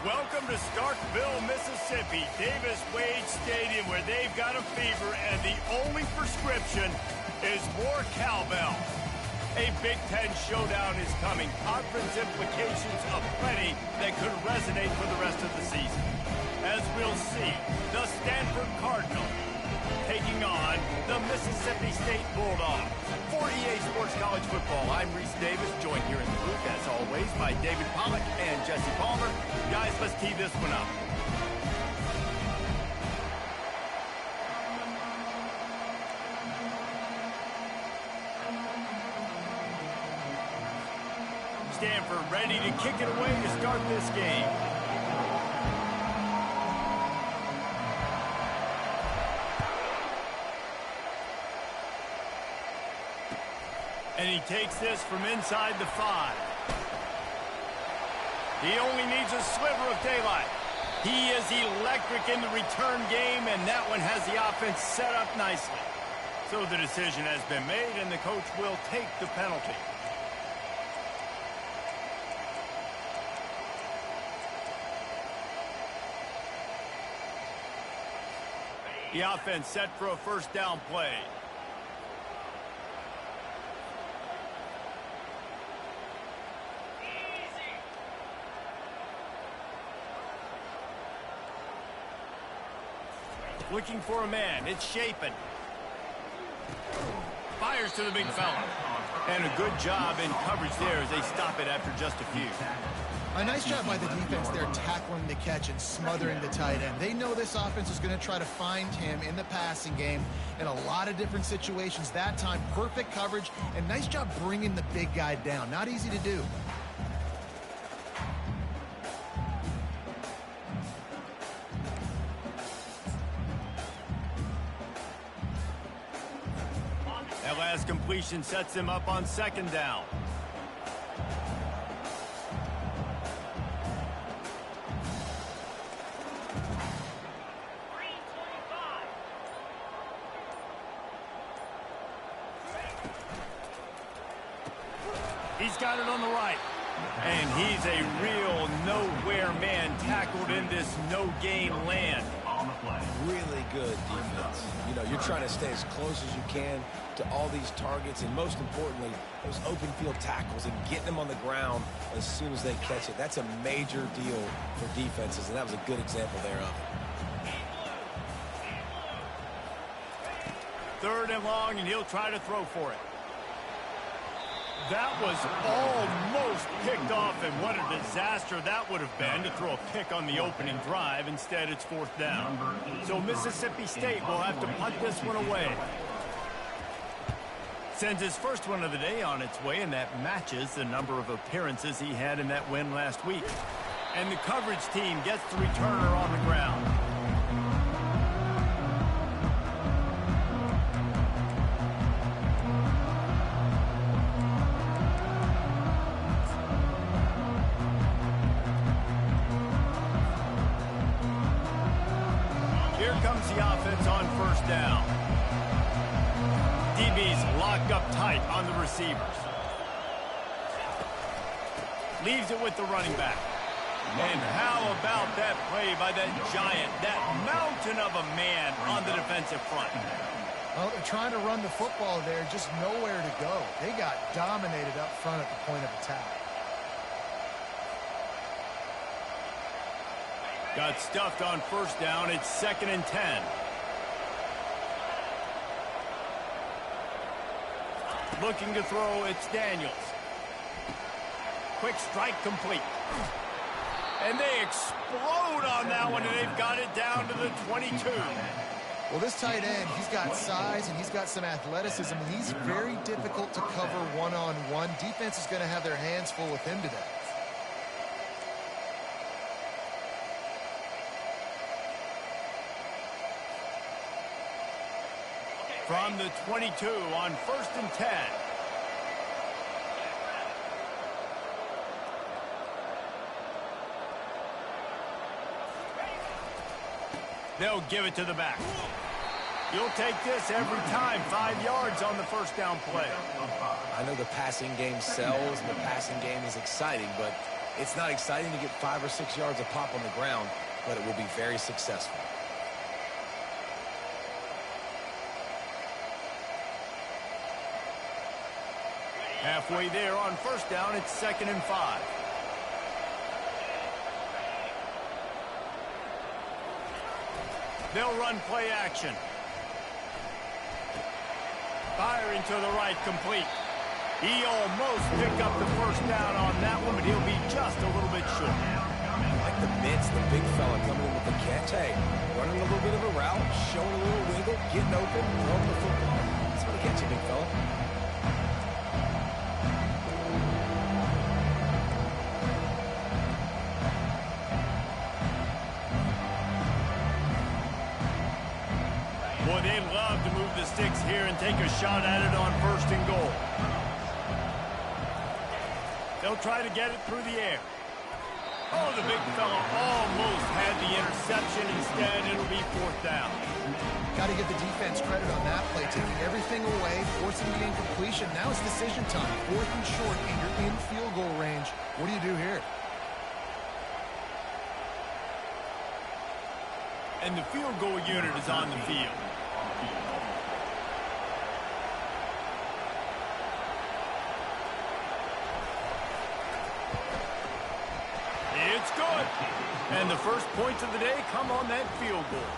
Welcome to Starkville, Mississippi, Davis Wade Stadium, where they've got a fever, and the only prescription is more cowbell. A Big Ten showdown is coming. Conference implications aplenty that could resonate for the rest of the season. As we'll see, the Stanford Cardinals taking on the Mississippi State Bulldogs. For EA Sports College Football, I'm Reese Davis, joined here in the booth, as always, by David Pollack and Jesse Palmer. Guys, let's tee this one up. Stanford ready to kick it away to start this game. And he takes this from inside the 5. He only needs a sliver of daylight. He is electric in the return game, and that one has the offense set up nicely. So the decision has been made, and the coach will take the penalty. The offense set for a first down play. Looking for a man. It's Shapen. Fires to the big fella. And a good job in coverage there as they stop it after just a few. A nice job by the defense there, tackling the catch and smothering the tight end. They know this offense is going to try to find him in the passing game in a lot of different situations. That time, perfect coverage, and nice job bringing the big guy down. Not easy to do. That last completion sets him up on second down. He's got it on the right. And he's a real nowhere man tackled in this no-gain land. Really good defense. You know, you're trying to stay as close as you can to all these targets, and most importantly, those open field tackles and getting them on the ground as soon as they catch it. That's a major deal for defenses, and that was a good example thereof. Third and long, and he'll try to throw for it. That was almost picked off, and what a disaster that would have been to throw a pick on the opening drive. Instead, it's fourth down. So Mississippi State will have to punt this one away. Sends his first one of the day on its way, and that matches the number of appearances he had in that win last week. And the coverage team gets the returner on the ground. Here comes the offense on first down. DB's locked up tight on the receivers. Leaves it with the running back. And how about that play by that giant, that mountain of a man on the defensive front? Well, they're trying to run the football there, just nowhere to go. They got dominated up front at the point of attack. Got stuffed on first down. It's 2nd and 10. Looking to throw, it's Daniels. Quick strike complete. And they explode on that one, and they've got it down to the 22. Well, this tight end, he's got size and he's got some athleticism. He's very difficult to cover one-on-one. Defense is going to have their hands full with him today. From the 22 on 1st and 10. They'll give it to the back. You'll take this every time. 5 yards on the first down play. I know the passing game sells and the passing game is exciting, but It's not exciting to get 5 or 6 yards of pop on the ground, but it will be very successful. Halfway there on first down, it's 2nd and 5. They'll run play action. Firing to the right, complete. He almost picked up the first down on that one, but he'll be just a little bit short. I like the mitts, the big fella coming in with the catch. Hey, running a little bit of a route, showing a little wiggle, getting open, throwing the football. That's what catch you, big fella. Boy, they love to move the sticks here and take a shot at it on 1st and goal. They'll try to get it through the air. Oh, the big fella almost had the interception. Instead, it'll be 4th down. Got to give the defense credit on that play, taking everything away, forcing the incompletion. Now it's decision time. 4th and short, and you're in field goal range. What do you do here? And the field goal unit is on the field. It's good. And the first points of the day come on that field goal.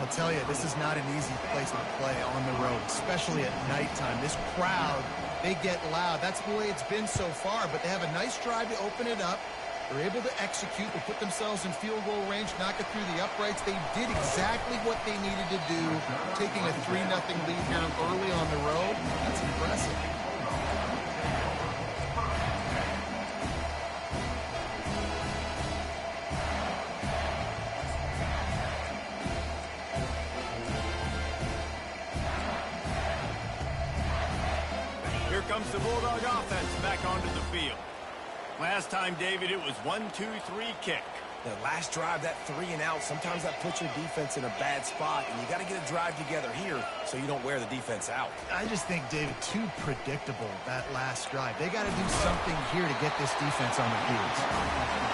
I'll tell you, this is not an easy place to play on the road, especially at nighttime. This crowd, they get loud. That's the way it's been so far, but they have a nice drive to open it up. They're able to execute. They put themselves in field goal range, knock it through the uprights. They did exactly what they needed to do, taking a 3-0 lead here early on the road. That's impressive. Here comes the Bulldog offense back onto the field. Last time, David, it was 1-2-3 kick. The last drive, that 3 and out, sometimes that puts your defense in a bad spot, and you got to get a drive together here so you don't wear the defense out. I just think, David, too predictable, that last drive. They got to do something here to get this defense on their heels.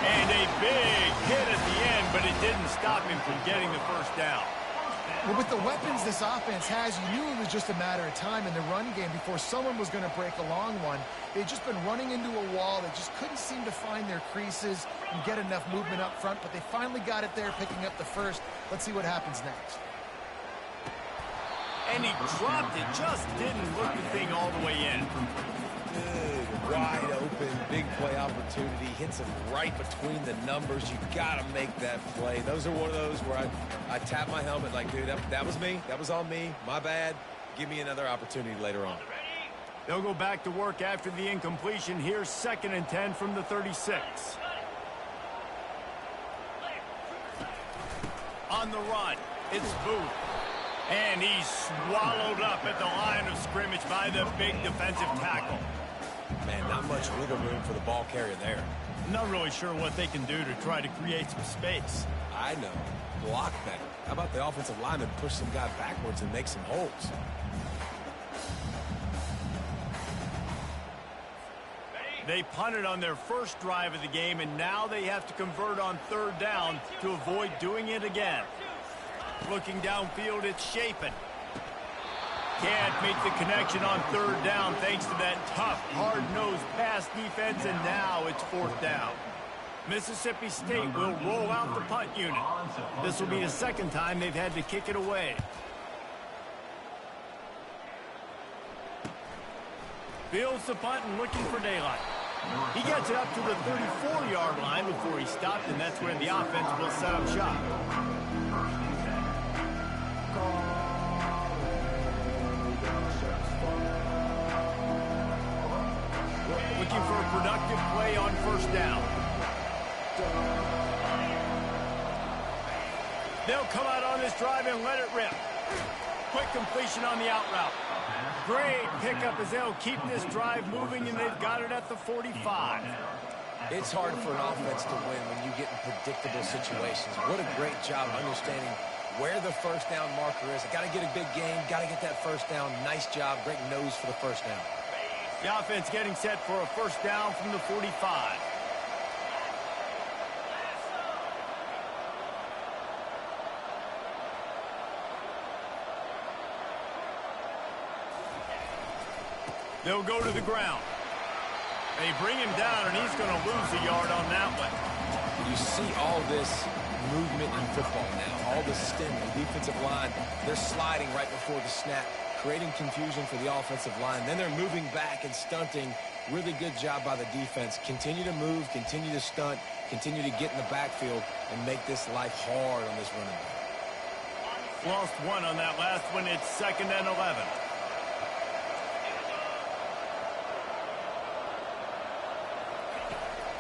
And a big hit at the end, but it didn't stop him from getting the first down. Well, with the weapons this offense has, you knew it was just a matter of time in the run game before someone was going to break a long one. They'd just been running into a wall. They just couldn't seem to find their creases and get enough movement up front, but they finally got it there, picking up the first. Let's see what happens next. And he dropped it, just didn't look the thing all the way in. Good, wide open, big play opportunity. Hits him right between the numbers. You got to make that play. Those are one of those where I tap my helmet like, dude, that was me. That was on me. My bad. Give me another opportunity later on. They'll go back to work after the incompletion. Here's 2nd and 10 from the 36. On the run, it's Booth. And he's swallowed up at the line of scrimmage by the big defensive tackle. Man, not much wiggle room for the ball carrier there. I'm not really sure what they can do to try to create some space. I know. Block better. How about the offensive lineman push some guy backwards and make some holes? They punted on their first drive of the game, and now they have to convert on 3rd down to avoid doing it again. Looking downfield, it's Chapin. Can't make the connection on 3rd down thanks to that tough, hard-nosed pass defense, and now it's 4th down. Mississippi State will roll out the punt unit. This will be the 2nd time they've had to kick it away. Fields the punt and looking for daylight. He gets it up to the 34-yard line before he stopped, and that's where the offense will set up shop. Looking for a productive play on 1st down. They'll come out on this drive and let it rip. Quick completion on the out route. Great pickup as they'll keep this drive moving, and they've got it at the 45. It's hard for an offense to win when you get in predictable situations. What a great job understanding where the 1st down marker is. Got to get a big game, got to get that 1st down. Nice job, great nose for the 1st down. The offense getting set for a 1st down from the 45. They'll go to the ground. They bring him down, and he's going to lose a yard on that one. You see all this movement in football now. All the stem, the defensive line, they're sliding right before the snap, creating confusion for the offensive line. Then they're moving back and stunting. Really good job by the defense. Continue to move, continue to stunt, continue to get in the backfield and make this life hard on this running back. Lost one on that last one. It's 2nd and 11.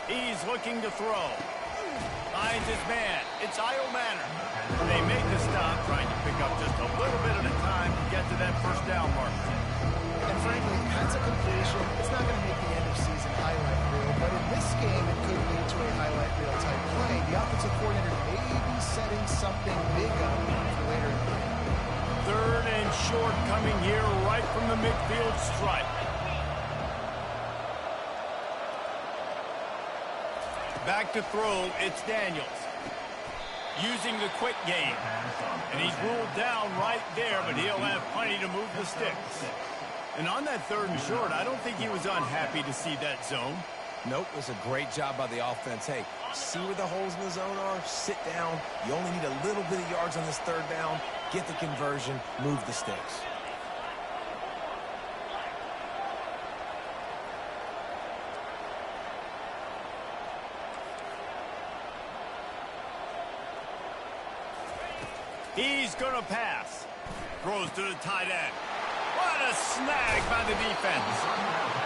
He's looking to throw. Finds his man. It's Io Manor. They make the stop, trying to pick up just a little bit at a time to get to that first down marker. And frankly, that's a completion. It's not going to make the end of season highlight reel, but in this game, it could lead to a highlight reel type play. The offensive coordinator may be setting something big up for later in the game. 3rd and short coming here right from the midfield stripe. Back to throw, it's Daniels. Using the quick game. And he's ruled down right there, but he'll have plenty to move the sticks. And on that 3rd and short, I don't think he was unhappy to see that zone. Nope, it was a great job by the offense. Hey, see where the holes in the zone are? Sit down. You only need a little bit of yards on this 3rd down. Get the conversion, move the sticks. He's going to pass. Throws to the tight end. What a snag by the defense.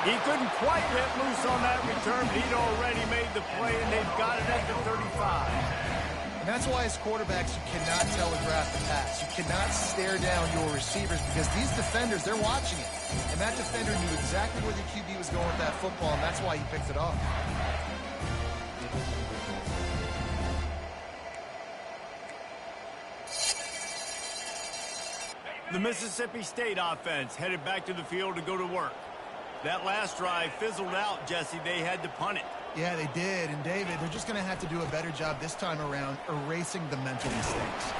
He couldn't quite get loose on that return, but he'd already made the play, and they've got it at the 35. And that's why as quarterbacks, you cannot telegraph the pass. You cannot stare down your receivers because these defenders, they're watching it. And that defender knew exactly where the QB was going with that football, and that's why he picked it off. The Mississippi State offense headed back to the field to go to work. That last drive fizzled out, Jesse. They had to punt it. Yeah, they did. And, David, they're just going to have to do a better job this time around erasing the mental mistakes.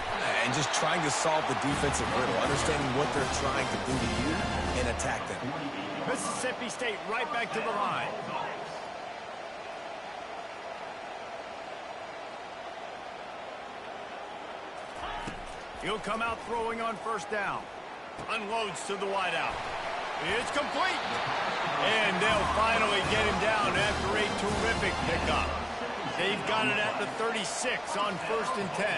And just trying to solve the defensive riddle, understanding what they're trying to do to you and attack them. Mississippi State right back to the line. He'll come out throwing on 1st down. Unloads to the wideout. It's complete. And they'll finally get him down after a terrific pickup. They've got it at the 36 on 1st and 10.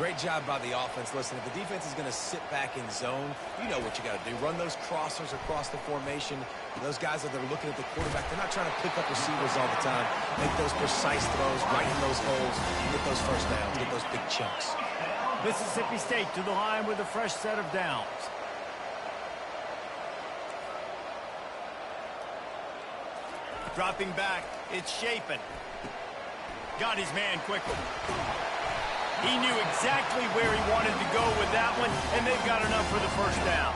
Great job by the offense. Listen, if the defense is going to sit back in zone, you know what you got to do. Run those crossers across the formation. Those guys that are looking at the quarterback, they're not trying to pick up receivers all the time. Make those precise throws right in those holes. Get those 1st downs. Get those big chunks. Mississippi State to the line with a fresh set of downs. Dropping back, it's Shapen. Got his man quickly. He knew exactly where he wanted to go with that one, and they've got enough for the 1st down.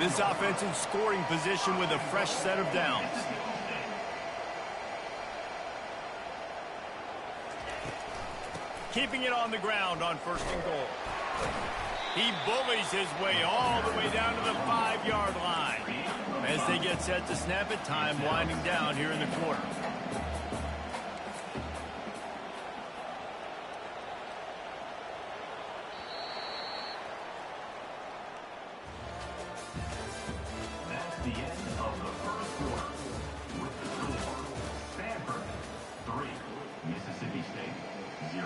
This offense in scoring position with a fresh set of downs. Keeping it on the ground on 1st and goal. He bullies his way all the way down to the 5-yard line. As they get set to snap it, time winding down here in the quarter. That's the end of the 1st quarter. With the score, Stanford 3, Mississippi State 0.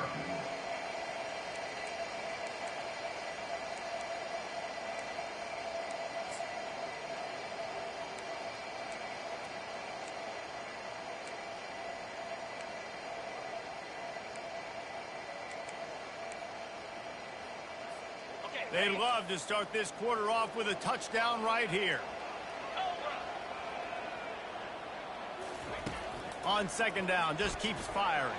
They'd love to start this quarter off with a touchdown right here. On 2nd down, just keeps firing.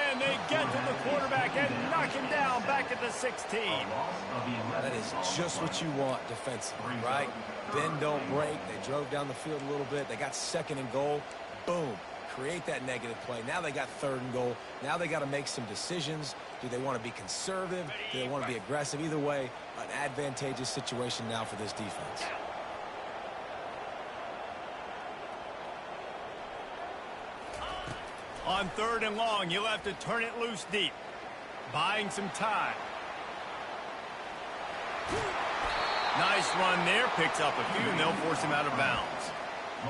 And they get to the quarterback and knock him down back at the 16. That is just what you want defensively, right? Bend, don't break. They drove down the field a little bit. They got 2nd and goal. Boom. Create that negative play. Now they got 3rd and goal. Now they got to make some decisions. Do they want to be conservative? Do they want to be aggressive? Either way, an advantageous situation now for this defense. On 3rd and long, you'll have to turn it loose deep. Buying some time. Nice run there. Picks up a few, and they'll force him out of bounds.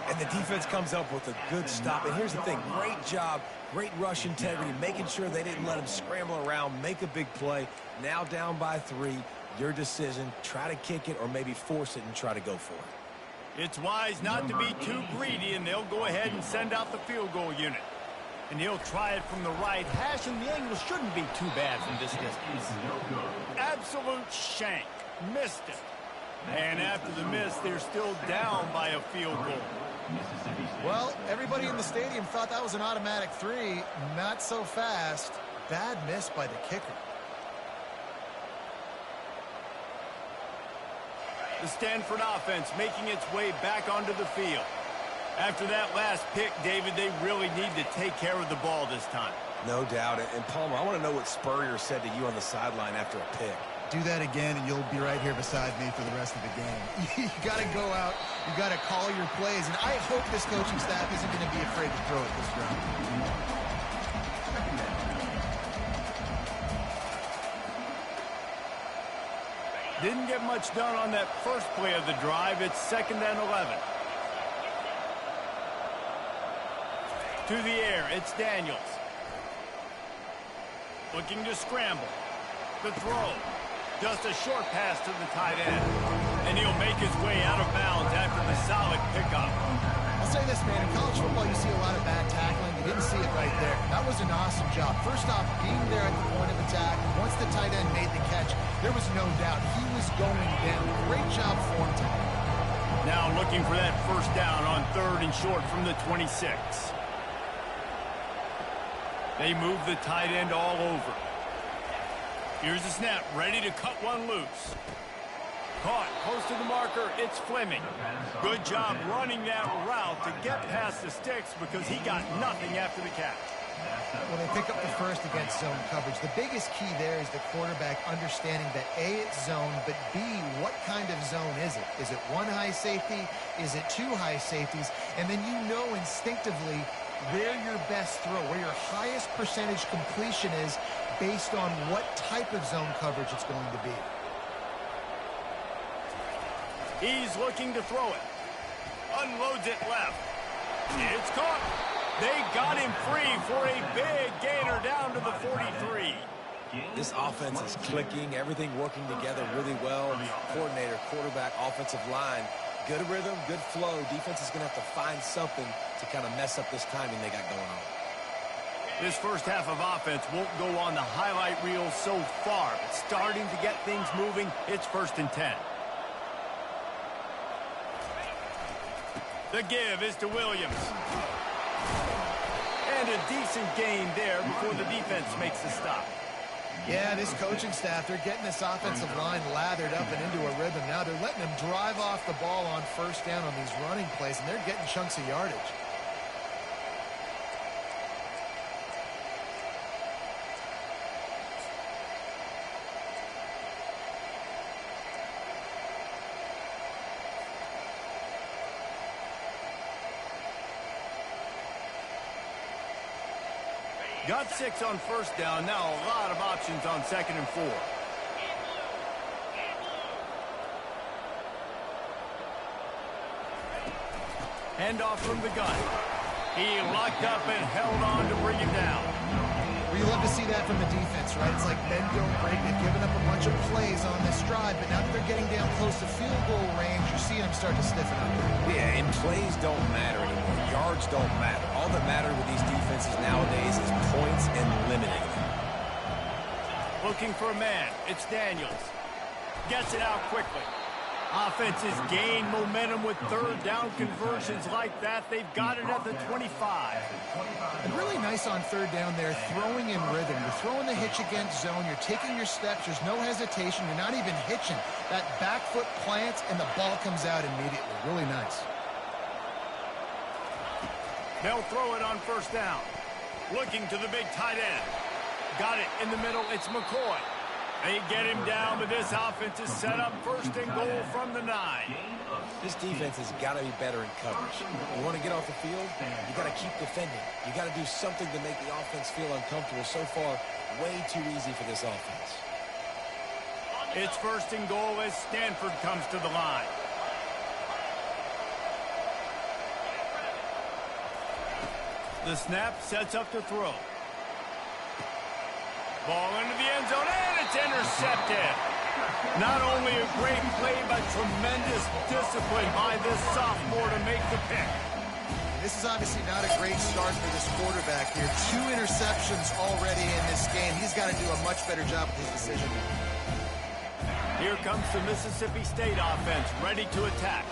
And the defense comes up with a good stop. And here's the thing. Great job. Great rush integrity. Making sure they didn't let him scramble around, make a big play. Now down by 3. Your decision. Try to kick it or maybe force it and try to go for it. It's wise not to be too greedy, and they'll go ahead and send out the field goal unit. And he'll try it from the right hash, and the angle shouldn't be too bad from this distance. Absolute shank. Missed it. And after the miss, they're still down by a field goal. Well, everybody in the stadium thought that was an automatic 3. Not so fast. Bad miss by the kicker. The Stanford offense making its way back onto the field. After that last pick, David, they really need to take care of the ball this time. No doubt. And Palmer, I want to know what Spurrier said to you on the sideline after a pick. Do that again, and you'll be right here beside me for the rest of the game. You got to go out. You got to call your plays, and I hope this coaching staff isn't going to be afraid to throw it this round. Didn't get much done on that first play of the drive. It's 2nd and 11. To the air, it's Daniels. Looking to scramble. The throw. Just a short pass to the tight end. And he'll make his way out of bounds after the solid pickup. I'll say this, man. In college football, you see a lot of bad tackling. You didn't see it right there. That was an awesome job. First off, being there at the point of attack. Once the tight end made the catch, there was no doubt he was going down. Great job for him today. Now looking for that first down on 3rd and short from the 26. They move the tight end all over. Here's the snap, ready to cut one loose. Caught, close to the marker, it's Fleming. Good job running that route to get past the sticks because he got nothing after the catch. Well, they pick up the first against zone coverage. The biggest key there is the quarterback understanding that A, it's zone, but B, what kind of zone is it? Is it 1 high safety? Is it 2 high safeties? And then you know instinctively where your best throw, where your highest percentage completion is based on what type of zone coverage it's going to be. He's looking to throw it. Unloads it left. It's caught. They got him free for a big gainer down to the 43. This offense is clicking, everything working together really well. Coordinator, quarterback, offensive line. Good rhythm, good flow. Defense is going to have to find something to kind of mess up this timing they got going on. This first half of offense won't go on the highlight reel so far, but starting to get things moving. It's 1st and 10. The give is to Williams. And a decent gain there before the defense makes the stop. Yeah, this coaching staff, they're getting this offensive line lathered up and into a rhythm. Now they're letting them drive off the ball on 1st down on these running plays, and they're getting chunks of yardage. Got 6 on 1st down. Now a lot of options on 2nd and 4. Handoff from the gun. He locked up and held on to bring him down. Well, you love to see that from the defense, right? It's like bend, don't break. They've given up a bunch of plays on this drive, but now that they're getting down close to field goal range, you're seeing them start to stiffen up. Yeah, and plays don't matter anymore. Yards don't matter. All that matters with these defenses nowadays is points and limiting them. Looking for a man. It's Daniels. Gets it out quickly. Offenses gain momentum with 3rd down conversions like that. They've got it at the 25. And really nice on 3rd down there, throwing in rhythm. You're throwing the hitch against zone. You're taking your steps. There's no hesitation. You're not even hitching. That back foot plants, and the ball comes out immediately. Really nice. They'll throw it on 1st down. Looking to the big tight end. Got it in the middle. It's McCoy. They get him down, but this offense is set up first and goal from the 9. This defense has got to be better in coverage. You want to get off the field, you got to keep defending. You got to do something to make the offense feel uncomfortable. So far, way too easy for this offense. It's first and goal as Stanford comes to the line. The snap sets up to throw. Ball into the end zone, and it's intercepted. Not only a great play, but tremendous discipline by this sophomore to make the pick. This is obviously not a great start for this quarterback here. 2 interceptions already in this game. He's got to do a much better job with his decision. Here comes the Mississippi State offense, ready to attack.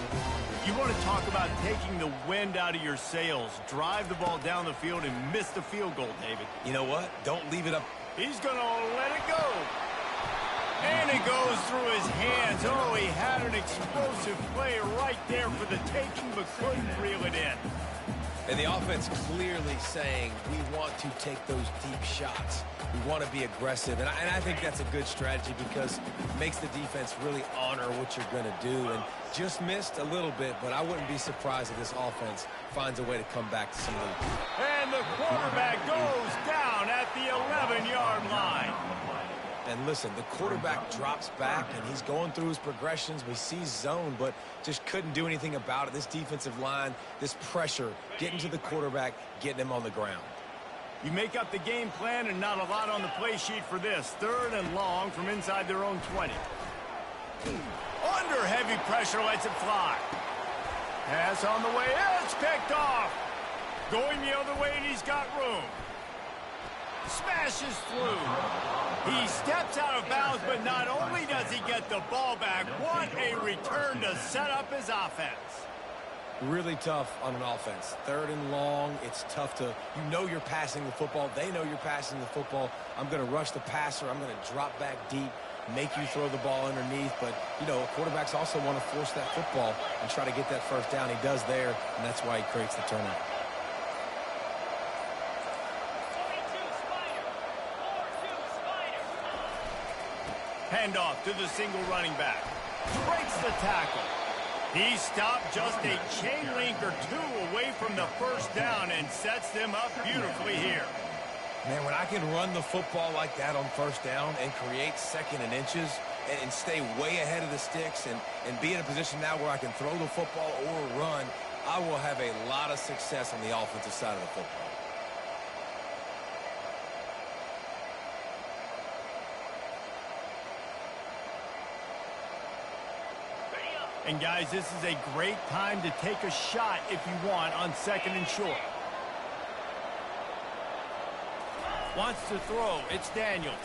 You want to talk about taking the wind out of your sails. Drive the ball down the field and miss the field goal, David. You know what? Don't leave it up. He's going to let it go. And it goes through his hands. Oh, he had an explosive play right there for the taking, but couldn't reel it in. And the offense clearly saying, we want to take those deep shots. We want to be aggressive. And I think that's a good strategy because it makes the defense really honor what you're going to do. And just missed a little bit, but I wouldn't be surprised if this offense finds a way to come back to some lead. And the quarterback goes down at the 11-yard line. And listen, the quarterback drops back, and he's going through his progressions. We see zone, but just couldn't do anything about it. This defensive line, this pressure, getting to the quarterback, getting him on the ground. You make up the game plan and not a lot on the play sheet for this. 3rd and long from inside their own 20. Under heavy pressure, lets it fly. Pass on the way, it's picked off. Going the other way, and he's got room. Smashes through. He steps out of bounds, but not only does he get the ball back, what a return to set up his offense. Really tough on an offense. 3rd and long, it's tough to, you know you're passing the football. They know you're passing the football. I'm going to rush the passer. I'm going to drop back deep, make you throw the ball underneath. But, you know, quarterbacks also want to force that football and try to get that first down. He does there, and that's why he creates the turnover. Handoff to the single running back. Breaks the tackle. He stopped just a chain link or 2 away from the first down and sets them up beautifully here. Man, when I can run the football like that on first down and create 2nd and inches and stay way ahead of the sticks and be in a position now where I can throw the football or run, I will have a lot of success on the offensive side of the football. And guys, this is a great time to take a shot if you want on 2nd and short. Wants to throw. It's Daniels.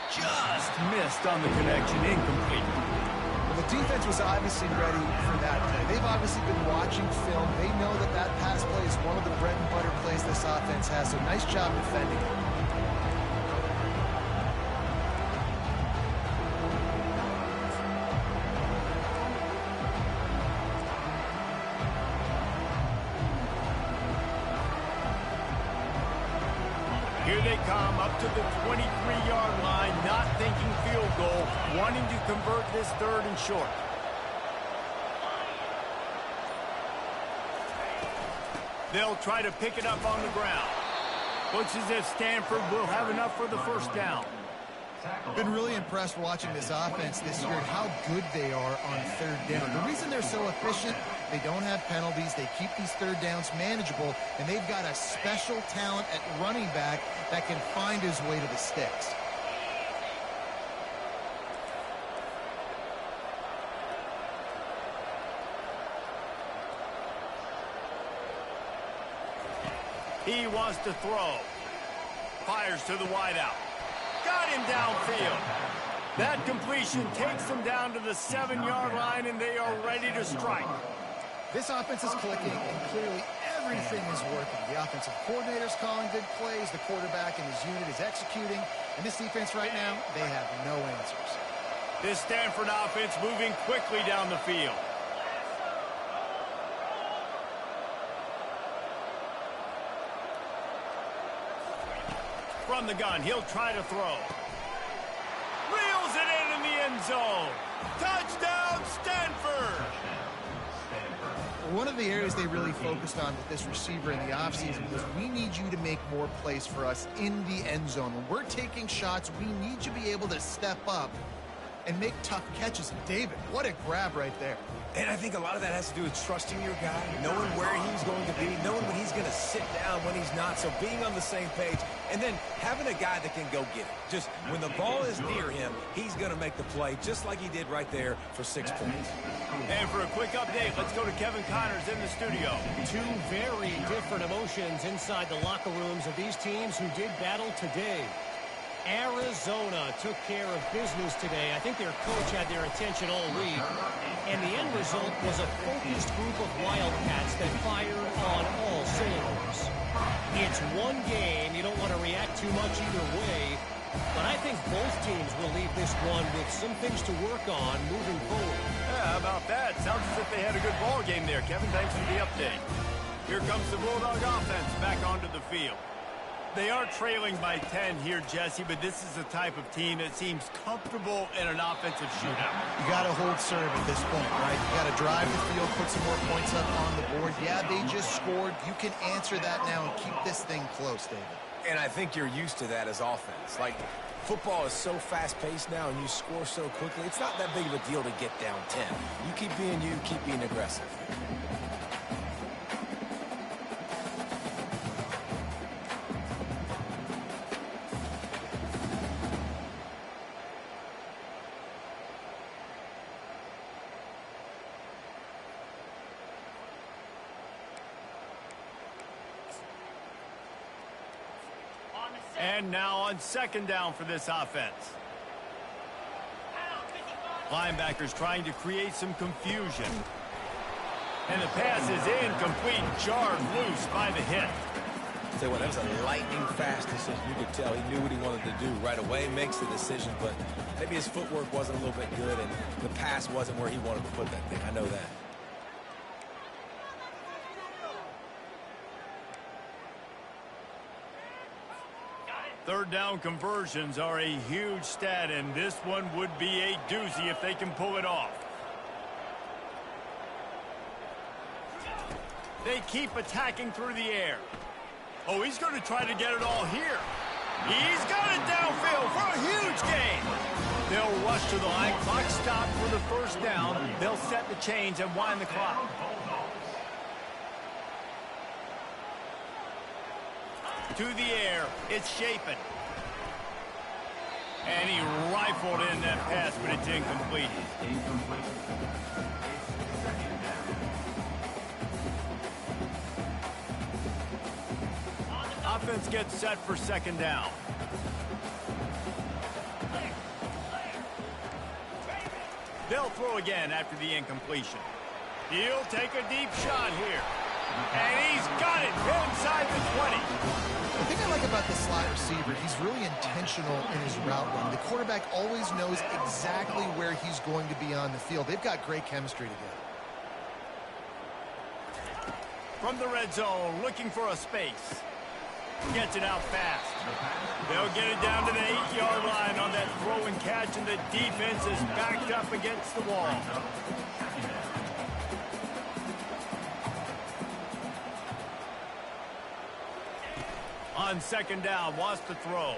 Just missed on the connection. Incomplete. Well, the defense was obviously ready for that play. They've obviously been watching film. They know that that pass play is one of the bread and butter plays this offense has. So nice job defending it. Here they come up to the 23-yard line, not thinking field goal, wanting to convert this 3rd and short. They'll try to pick it up on the ground. Looks as if Stanford will have enough for the first down. Been really impressed watching this offense this year and how good they are on 3rd down. The reason they're so efficient, they don't have penalties. They keep these 3rd downs manageable, and they've got a special talent at running back that can find his way to the sticks. He wants to throw. Fires to the wideout. Got him downfield. That completion takes them down to the 7-yard line, and they are ready to strike. This offense is clicking, and clearly everything is working. The offensive coordinator's calling good plays. The quarterback and his unit is executing. And this defense right now, they have no answers. This Stanford offense moving quickly down the field. From the gun, he'll try to throw. zone. Touchdown, Stanford! One of the areas they really focused on with this receiver in the offseason was we need you to make more plays for us in the end zone. When we're taking shots, we need you to be able to step up and make tough catches. And David, what a grab right there. And I think a lot of that has to do with trusting your guy, knowing where he's going to be, knowing when he's going to sit down, when he's not, so being on the same page, and then having a guy that can go get it. Just when the ball is near him, he's going to make the play, just like he did right there for 6 points. And for a quick update, let's go to Kevin Connors in the studio. Two very different emotions inside the locker rooms of these teams who did battle today. Arizona took care of business today. I think their coach had their attention all week. And the end result was a focused group of Wildcats that fired on all cylinders. It's one game. You don't want to react too much either way. But I think both teams will leave this one with some things to work on moving forward. Yeah, how about that? Sounds as if they had a good ball game there. Kevin, thanks for the update. Here comes the Bulldog offense back onto the field. They are trailing by 10 here, Jesse, but this is the type of team that seems comfortable in an offensive shootout. You got to hold serve at this point, right? You got to drive the field, put some more points up on the board. Yeah, they just scored. You can answer that now and keep this thing close, David. And I think you're used to that as offense. Like, football is so fast-paced now and you score so quickly, it's not that big of a deal to get down 10. You keep being you, keep being aggressive. And now on second down for this offense. Linebackers trying to create some confusion. And the pass is incomplete, jarred loose by the hit. I'll tell you what, that was a lightning-fast decision. You could tell he knew what he wanted to do right away, makes the decision, but maybe his footwork wasn't a little bit good, and the pass wasn't where he wanted to put that thing. I know that. Third down conversions are a huge stat, and this one would be a doozy if they can pull it off. They keep attacking through the air. Oh, he's going to try to get it all here. He's got it downfield for a huge gain. They'll rush to the line. Clock stopped for the first down. They'll set the chains and wind the clock. To the air, it's Chapin. And he rifled in that pass, but it's incomplete. Offense gets set for second down. They'll throw again after the incompletion. He'll take a deep shot here. And he's got it inside the 20. The thing I like about the slot receiver, he's really intentional in his route run. The quarterback always knows exactly where he's going to be on the field. They've got great chemistry together. From the red zone, looking for a space. Gets it out fast. They'll get it down to the 8-yard line on that throw and catch, and the defense is backed up against the wall. On second down, wants to throw.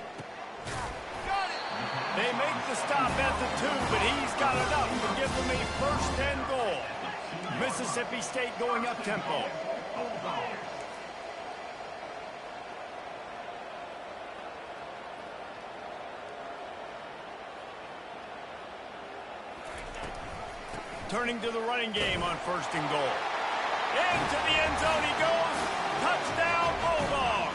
They make the stop at the 2, but he's got enough to give them a first and goal. Mississippi State going up tempo. Turning to the running game on first and goal. Into the end zone he goes. Touchdown, Bulldog.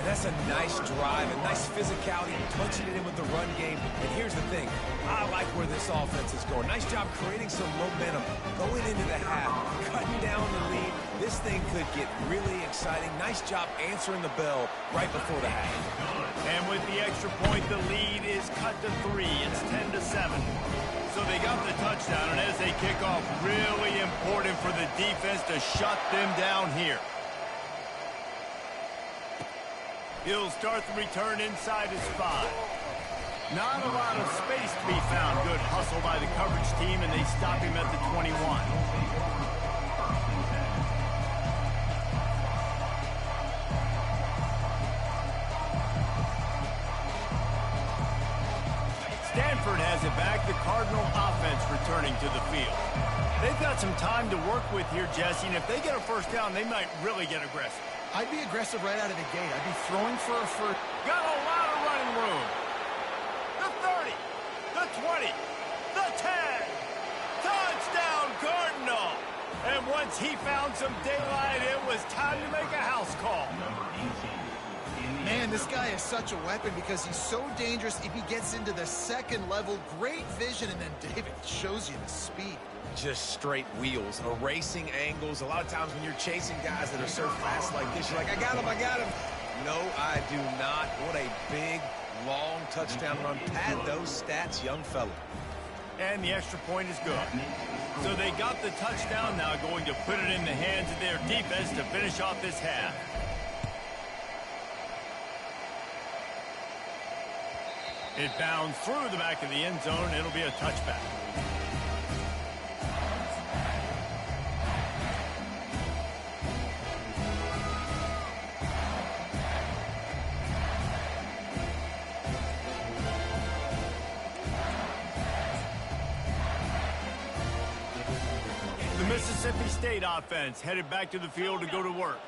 And that's a nice drive, a nice physicality, punching it in with the run game. And here's the thing. I like where this offense is going. Nice job creating some momentum, going into the half, cutting down the lead. This thing could get really exciting. Nice job answering the bell right before the half. And with the extra point, the lead is cut to 3. It's 10-7. So they got the touchdown, and as they kick off, really important for the defense to shut them down here. He'll start the return inside his 5. Not a lot of space to be found. Good hustle by the coverage team, and they stop him at the 21. Stanford has it back. The Cardinal offense returning to the field. They've got some time to work with here, Jesse, and if they get a first down, they might really get aggressive. I'd be aggressive right out of the gate. I'd be throwing for a first. Got a lot of running room. The 30, the 20, the 10. Touchdown, Cardinal. And once he found some daylight, it was time to make a house call. Man, this guy is such a weapon because he's so dangerous if he gets into the second level. Great vision, and then David shows you the speed. Just straight wheels, erasing angles. A lot of times when you're chasing guys that are so fast like this, you're like, I got him, I got him. No, I do not. What a big, long touchdown run. Pad those stats, young fella. And the extra point is good. So they got the touchdown, now going to put it in the hands of their defense to finish off this half. It bounds through the back of the end zone. It'll be a touchback. The Mississippi State offense headed back to the field to go to work.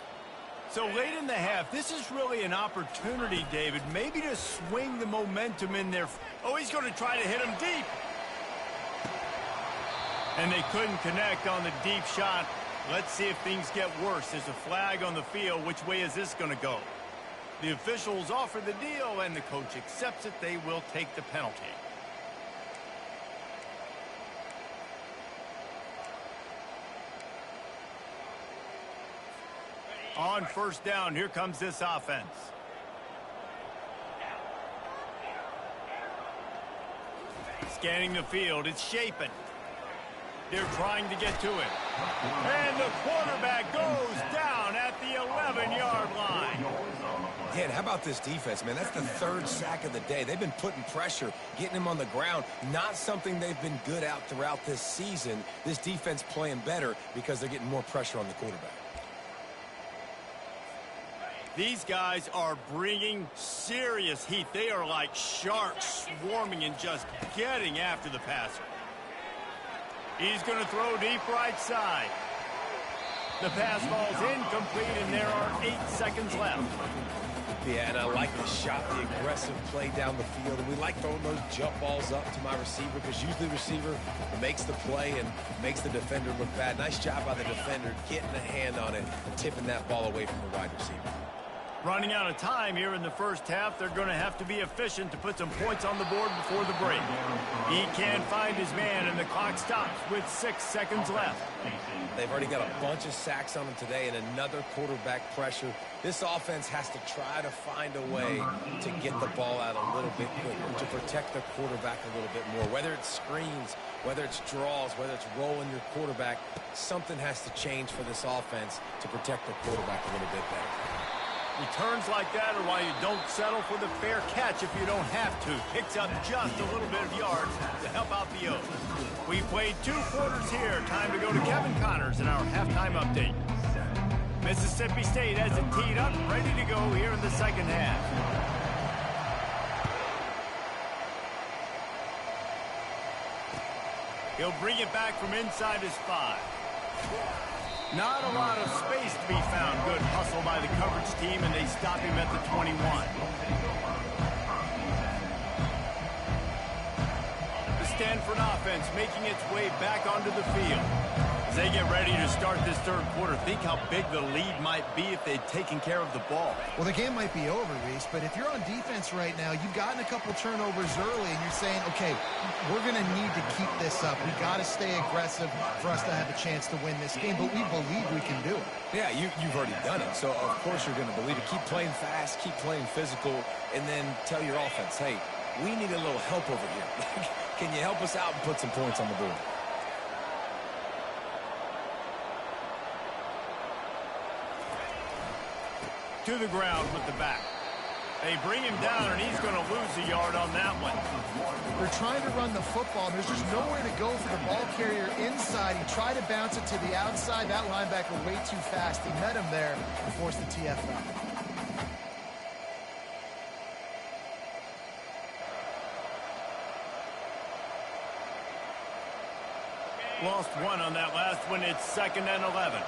So late in the half, this is really an opportunity, David, maybe to swing the momentum in there. Oh, he's going to try to hit him deep. And they couldn't connect on the deep shot. Let's see if things get worse. There's a flag on the field. Which way is this going to go? The officials offer the deal, and the coach accepts it. They will take the penalty. On first down, here comes this offense. Scanning the field, it's shaping. They're trying to get to it. And the quarterback goes down at the 11-yard line. Yeah, and how about this defense, man? That's the third sack of the day. They've been putting pressure, getting him on the ground. Not something they've been good at throughout this season. This defense playing better because they're getting more pressure on the quarterback. These guys are bringing serious heat. They are like sharks swarming and just getting after the passer. He's going to throw deep right side. The pass falls incomplete, and there are 8 seconds left. Yeah, and I like the shot, the aggressive play down the field. And we like throwing those jump balls up to my receiver because usually the receiver makes the play and makes the defender look bad. Nice job by the defender getting a hand on it and tipping that ball away from the wide receiver. Running out of time here in the first half. They're going to have to be efficient to put some points on the board before the break. He can't find his man, and the clock stops with 6 seconds left. They've already got a bunch of sacks on them today and another quarterback pressure. This offense has to try to find a way to get the ball out a little bit quicker, to protect the quarterback a little bit more. Whether it's screens, whether it's draws, whether it's rolling your quarterback, something has to change for this offense to protect the quarterback a little bit better. Returns like that are why you don't settle for the fair catch if you don't have to. Picks up just a little bit of yards to help out the O's. We played 2 quarters here. Time to go to Kevin Connors in our halftime update. Mississippi State has it teed up, ready to go here in the second half. He'll bring it back from inside his 5. Not a lot of space to be found. Good hustle by the coverage team, and they stop him at the 21. The Stanford offense making its way back onto the field. As they get ready to start this third quarter, think how big the lead might be if they'd taken care of the ball. Well, the game might be over, Reese, but if you're on defense right now, you've gotten a couple turnovers early, and you're saying, okay, we're going to need to keep this up. We got to stay aggressive for us to have a chance to win this game, but we believe we can do it. Yeah, you've already done it, so of course you're going to believe it. Keep playing fast, keep playing physical, and then tell your offense, hey, we need a little help over here. Can you help us out and put some points on the board? To the ground with the back. They bring him down, and he's going to lose a yard on that one. They're trying to run the football, and there's just nowhere to go for the ball carrier inside. He tried to bounce it to the outside. That linebacker way too fast. He met him there and forced the TFL. Lost one on that last one. It's 2nd and 11.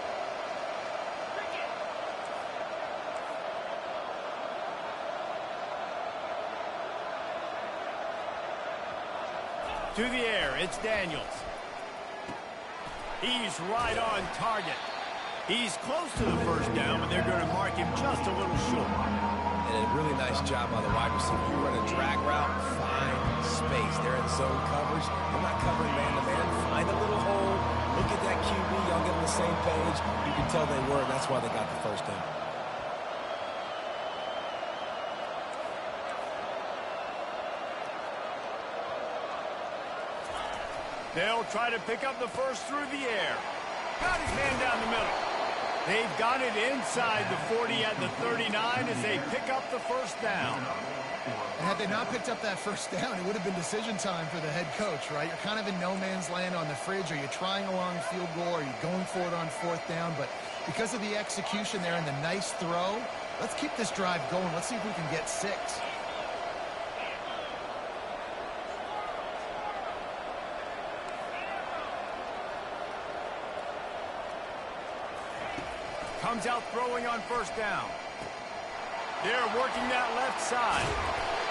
To the air, it's Daniels. He's right on target. He's close to the first down, but they're going to mark him just a little short. And a really nice job by the wide receiver. You run a drag route, find space. They're in zone coverage. They're not covering man-to-man. Find a little hole. Look at that QB. Y'all get on the same page. You can tell they were, and that's why they got the first down. They'll try to pick up the first through the air. Got his man down the middle. They've got it inside the 40 at the 39 as they pick up the first down. And had they not picked up that first down, it would have been decision time for the head coach, right? You're kind of in no man's land on the fridge. Are you trying a long field goal? Are you going for it on 4th down? But because of the execution there and the nice throw, let's keep this drive going. Let's see if we can get 6. Comes out throwing on first down. They're working that left side.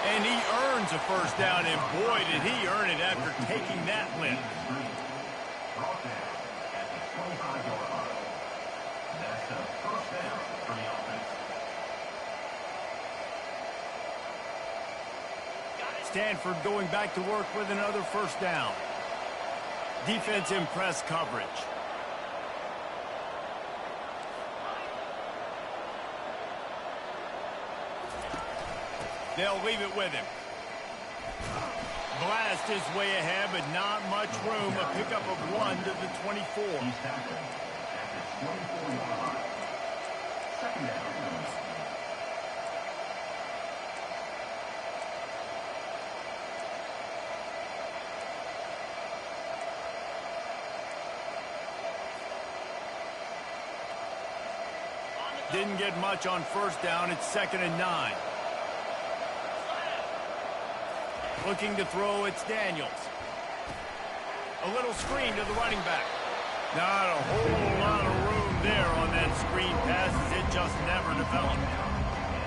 And he earns a first down, and boy, did he earn it after taking that limp. Brought down at the 25-yard line. That's a first down for the offense. Stanford going back to work with another first down. Defense in press coverage. They'll leave it with him. Blast is way ahead, but not much room. A pickup of 1 to the 24. He's tackled at the 24-yard line. 2nd down. Didn't get much on first down. It's 2nd and 9. Looking to throw, it's Daniels. A little screen to the running back. Not a whole lot of room there on that screen pass as it just never developed.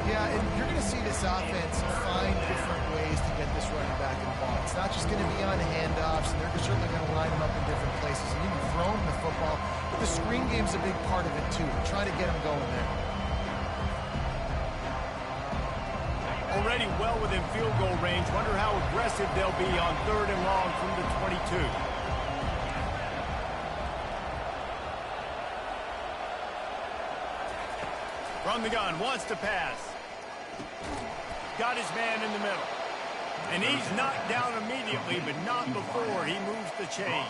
Yeah, and you're going to see this offense find different ways to get this running back involved. It's not just going to be on handoffs, and they're certainly going to line them up in different places. And you can throw them the football, but the screen game's a big part of it, too. Trying to get them going there. Already well within field goal range. Wonder how aggressive they'll be on 3rd and long from the 22. From the gun, wants to pass. Got his man in the middle. And he's knocked down immediately, but not before he moves the chains.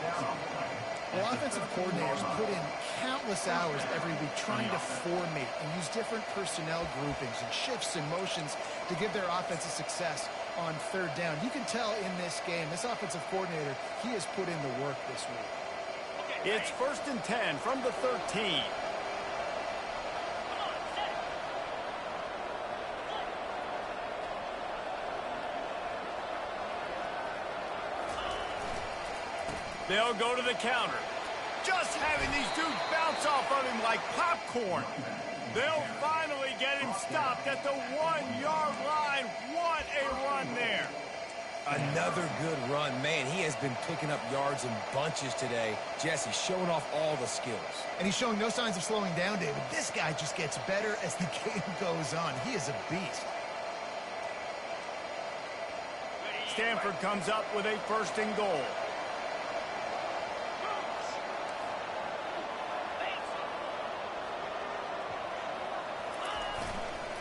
Well, offensive coordinators put in countless hours every week trying to formate and use different personnel groupings and shifts and motions to give their offense a success on 3rd down. You can tell in this game, this offensive coordinator, he has put in the work this week. It's 1st and 10 from the 13. They'll go to the counter. Just having these dudes bounce off of him like popcorn. They'll finally get him stopped at the 1-yard line. What a run there. Another good run. Man, he has been picking up yards in bunches today. Jesse showing off all the skills. And he's showing no signs of slowing down, David. This guy just gets better as the game goes on. He is a beast. Stanford comes up with a 1st and goal.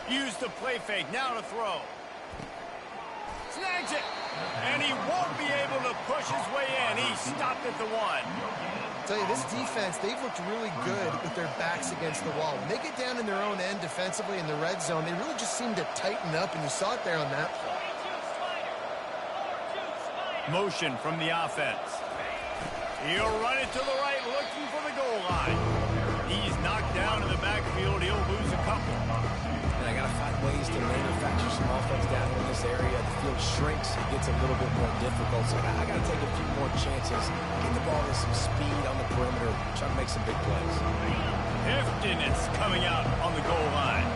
Use the play fake, now to throw. Snags it, and he won't be able to push his way in. He stopped at the 1. I'll tell you, this defense, they've looked really good with their backs against the wall. When they get down in their own end defensively in the red zone, they really just seem to tighten up, and you saw it there on that play. Motion from the offense. He'll run it to the right, looking for the goal line. He's knocked down in the backfield. He'll lose a couple. And I got to find ways to manufacture some offense down here in this area. The field shrinks. It gets a little bit more difficult. So I got to take a few more chances. Get the ball with some speed on the perimeter. Try to make some big plays. Hifton is coming out on the goal line.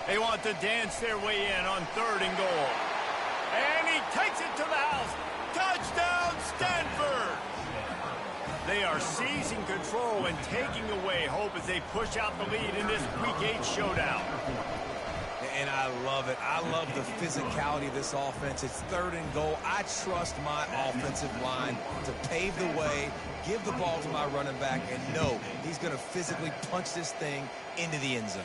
They want to dance their way in on 3rd and goal. And he takes it to the house. Touchdown, Stanford! They are seizing control and taking away hope as they push out the lead in this Week 8 showdown. And I love it. I love the physicality of this offense. It's 3rd and goal. I trust my offensive line to pave the way, give the ball to my running back, and know he's going to physically punch this thing into the end zone.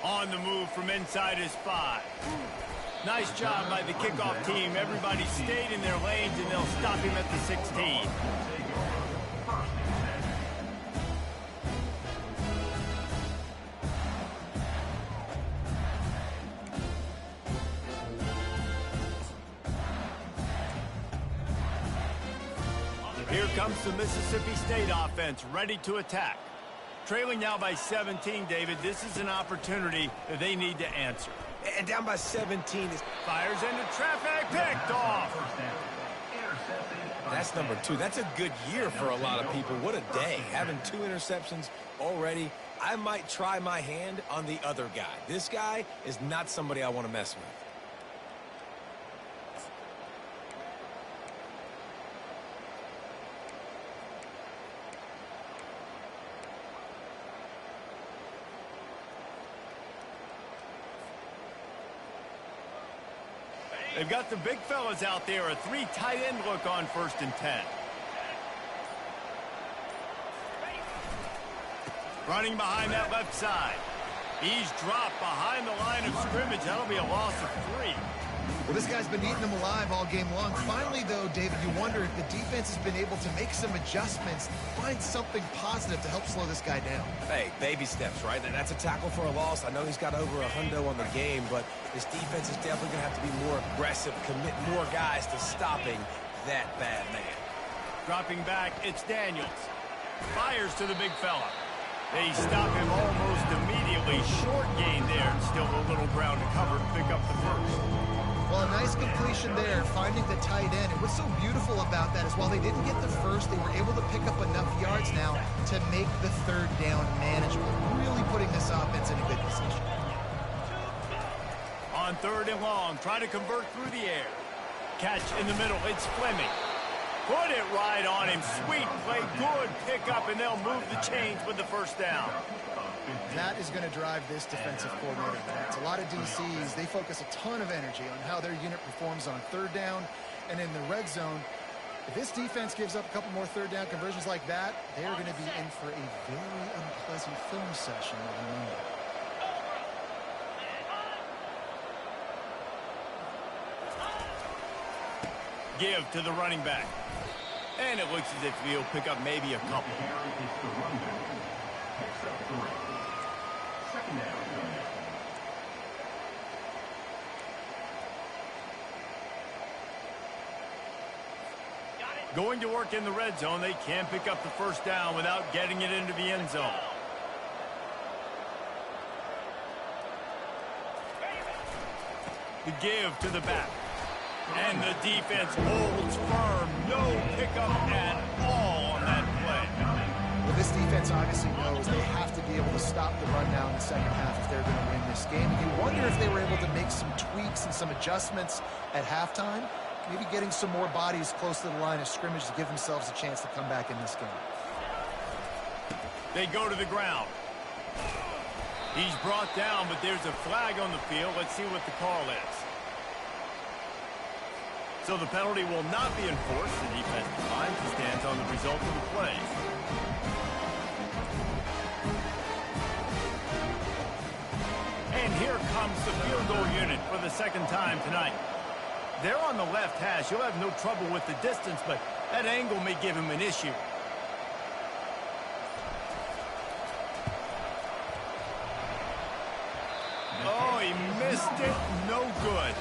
On the move from inside his 5. Nice job by the kickoff team. Everybody stayed in their lanes, and they'll stop him at the 16. Here comes the Mississippi State offense, ready to attack. Trailing now by 17, David. This is an opportunity that they need to answer. And down by 17. Fires into traffic, picked off. That's number 2. That's a good year for a lot of people. What a day. Having 2 interceptions already. I might try my hand on the other guy. This guy is not somebody I want to mess with. They've got the big fellas out there. A 3 tight end look on 1st and 10. Running behind that left side. He's dropped behind the line of scrimmage. That'll be a loss of 3. Well, this guy's been eating them alive all game long. Finally, though, David, you wonder if the defense has been able to make some adjustments, find something positive to help slow this guy down. Hey, baby steps, right? That's a tackle for a loss. I know he's got over a hundo on the game, but this defense is definitely going to have to be more aggressive, commit more guys to stopping that bad man. Dropping back, it's Daniels. Fires to the big fella. They stop him almost immediately. Short gain there, and still a little ground to cover to pick up the 1st. Well, a nice completion there, finding the tight end. And what's so beautiful about that is while they didn't get the 1st, they were able to pick up enough yards now to make the 3rd down manageable. Really putting this offense in a good position. On 3rd and long, try to convert through the air. Catch in the middle, it's Fleming. Put it right on him. Sweet play, good pickup, and they'll move the chains with the 1st down. That is going to drive this defensive coordinator. It's a lot of DCs. They focus a ton of energy on how their unit performs on 3rd down and in the red zone. If this defense gives up a couple more 3rd down conversions like that, they are going to be in for a very unpleasant film session on Monday. Give to the running back. And it looks as if he'll pick up maybe a couple. Going to work in the red zone, they can pick up the 1st down without getting it into the end zone. The give to the back. And the defense holds firm. No pickup at all on that play. Well, this defense obviously knows they have to be able to stop the run now in the 2nd half if they're going to win this game. And you wonder if they were able to make some tweaks and some adjustments at halftime. Maybe getting some more bodies close to the line of scrimmage to give themselves a chance to come back in this game. They go to the ground. He's brought down, but there's a flag on the field. Let's see what the call is. So the penalty will not be enforced. The defense declines and stands on the result of the play. And here comes the field goal unit for the 2nd time tonight. They're on the left hash. You'll have no trouble with the distance, but that angle may give him an issue. Missed it, no good.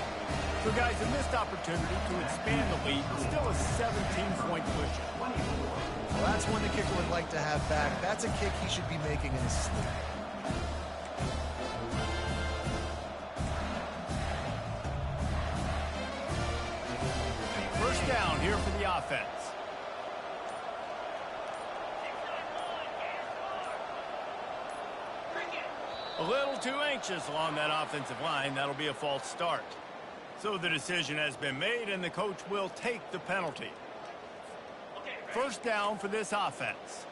So, guys, a missed opportunity to expand the lead. Still a 17-point push. Well, that's one the kicker would like to have back. That's a kick he should be making in his sleep. First down here for the offense. A little too anxious along that offensive line. That'll be a false start. So the decision has been made, and the coach will take the penalty. First down for this offense.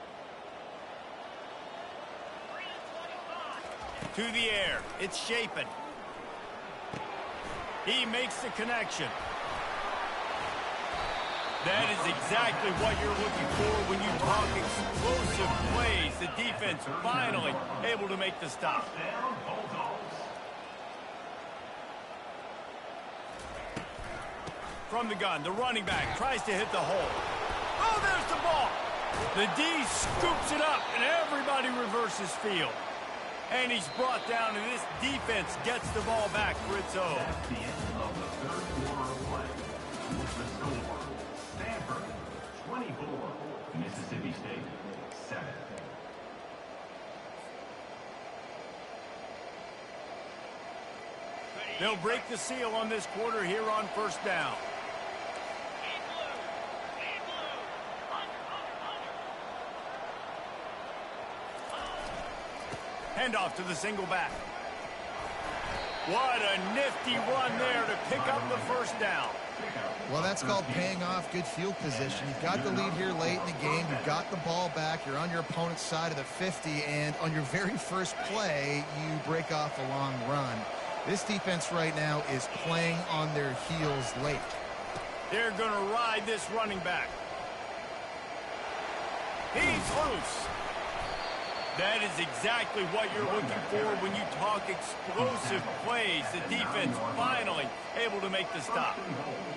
To the air. It's Shapen. He makes the connection. That is exactly what you're looking for when you talk explosive plays. The defense finally able to make the stop. From the gun, the running back tries to hit the hole. Oh, there's the ball. The D scoops it up, and everybody reverses field. And he's brought down, and this defense gets the ball back for its own. That's the end of the third quarter of play. With the score, Stanford 24, Mississippi State 7. They'll break the seal on this quarter here on first down. Handoff to the single back. What a nifty run there to pick up the first down. Well, that's called paying off good field position. You've got the lead here late in the game. You've got the ball back. You're on your opponent's side of the 50, and on your very first play, you break off a long run. This defense right now is playing on their heels late. They're going to ride this running back. He's loose. That is exactly what you're looking for when you talk explosive plays. The defense finally able to make the stop.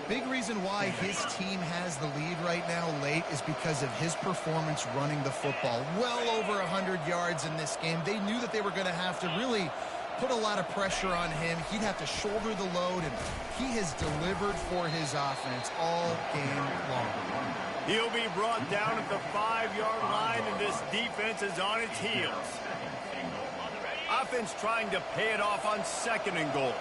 Big reason why his team has the lead right now late is because of his performance running the football. Well over 100 yards in this game. They knew that they were going to have to really put a lot of pressure on him. He'd have to shoulder the load, and he has delivered for his offense all game long. He'll be brought down at the 5-yard line, and this defense is on its heels. Offense trying to pay it off on 2nd and goal.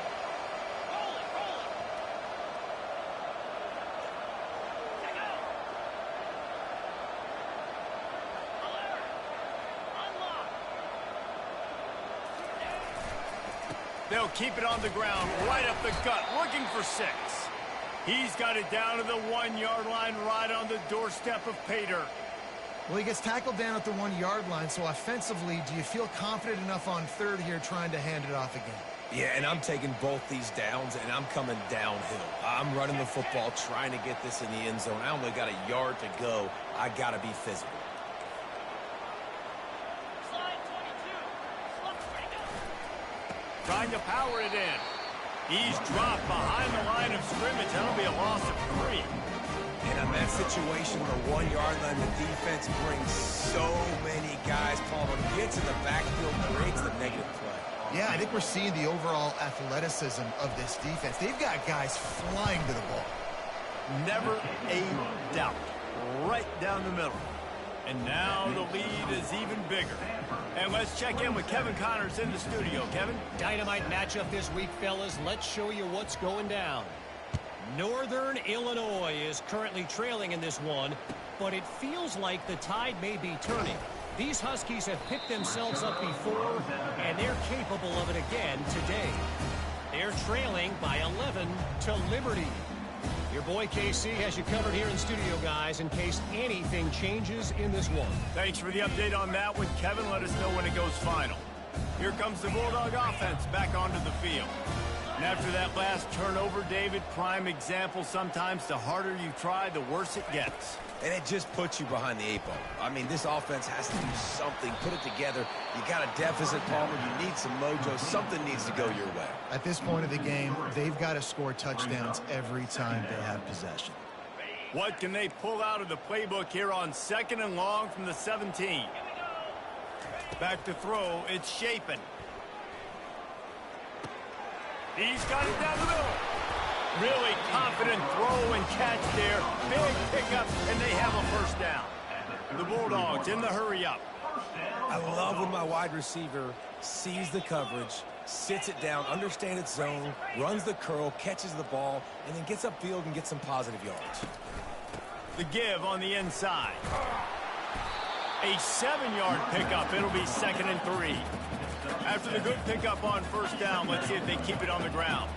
They'll keep it on the ground, right up the gut, looking for 6. He's got it down to the 1-yard line, right on the doorstep of pay dirt. Well, he gets tackled down at the 1-yard line, so offensively, do you feel confident enough on 3rd here trying to hand it off again? Yeah, and I'm taking both these downs, and I'm coming downhill. I'm running the football, trying to get this in the end zone. I only got a yard to go. I got to be physical. Trying to power it in. He's dropped behind the line of scrimmage. That'll be a loss of 3. And on that situation, the 1-yard line, the defense brings so many guys. Palmer gets in the backfield, creates the negative play. Yeah, I think we're seeing the overall athleticism of this defense. They've got guys flying to the ball. Never a doubt. Right down the middle. And now the lead is even bigger. And let's check in with Kevin Connors in the studio. Kevin? Dynamite matchup this week, fellas. Let's show you what's going down. Northern Illinois is currently trailing in this one, but it feels like the tide may be turning. These Huskies have picked themselves up before, and they're capable of it again today. They're trailing by 11 to Liberty. Your boy KC has you covered here in studio, guys, in case anything changes in this one. Thanks for the update on that one, Kevin. Let us know when it goes final. Here comes the Bulldog offense back onto the field. And after that last turnover, David, prime example, sometimes the harder you try, the worse it gets. And it just puts you behind the 8 ball. I mean, this offense has to do something, put it together. You got a deficit, Palmer. You need some mojo. Something needs to go your way. At this point of the game, they've got to score touchdowns every time they have possession. What can they pull out of the playbook here on 2nd and long from the 17? Back to throw, it's Shapen. He's got it down the middle. Really confident throw and catch there. Big pickup, and they have a first down. The Bulldogs in the hurry up. I love when my wide receiver sees the coverage, sits it down, understands its zone, runs the curl, catches the ball, and then gets upfield and gets some positive yards. The give on the inside. A 7-yard pickup. It'll be 2nd and 3. After the good pickup on first down, let's see if they keep it on the ground.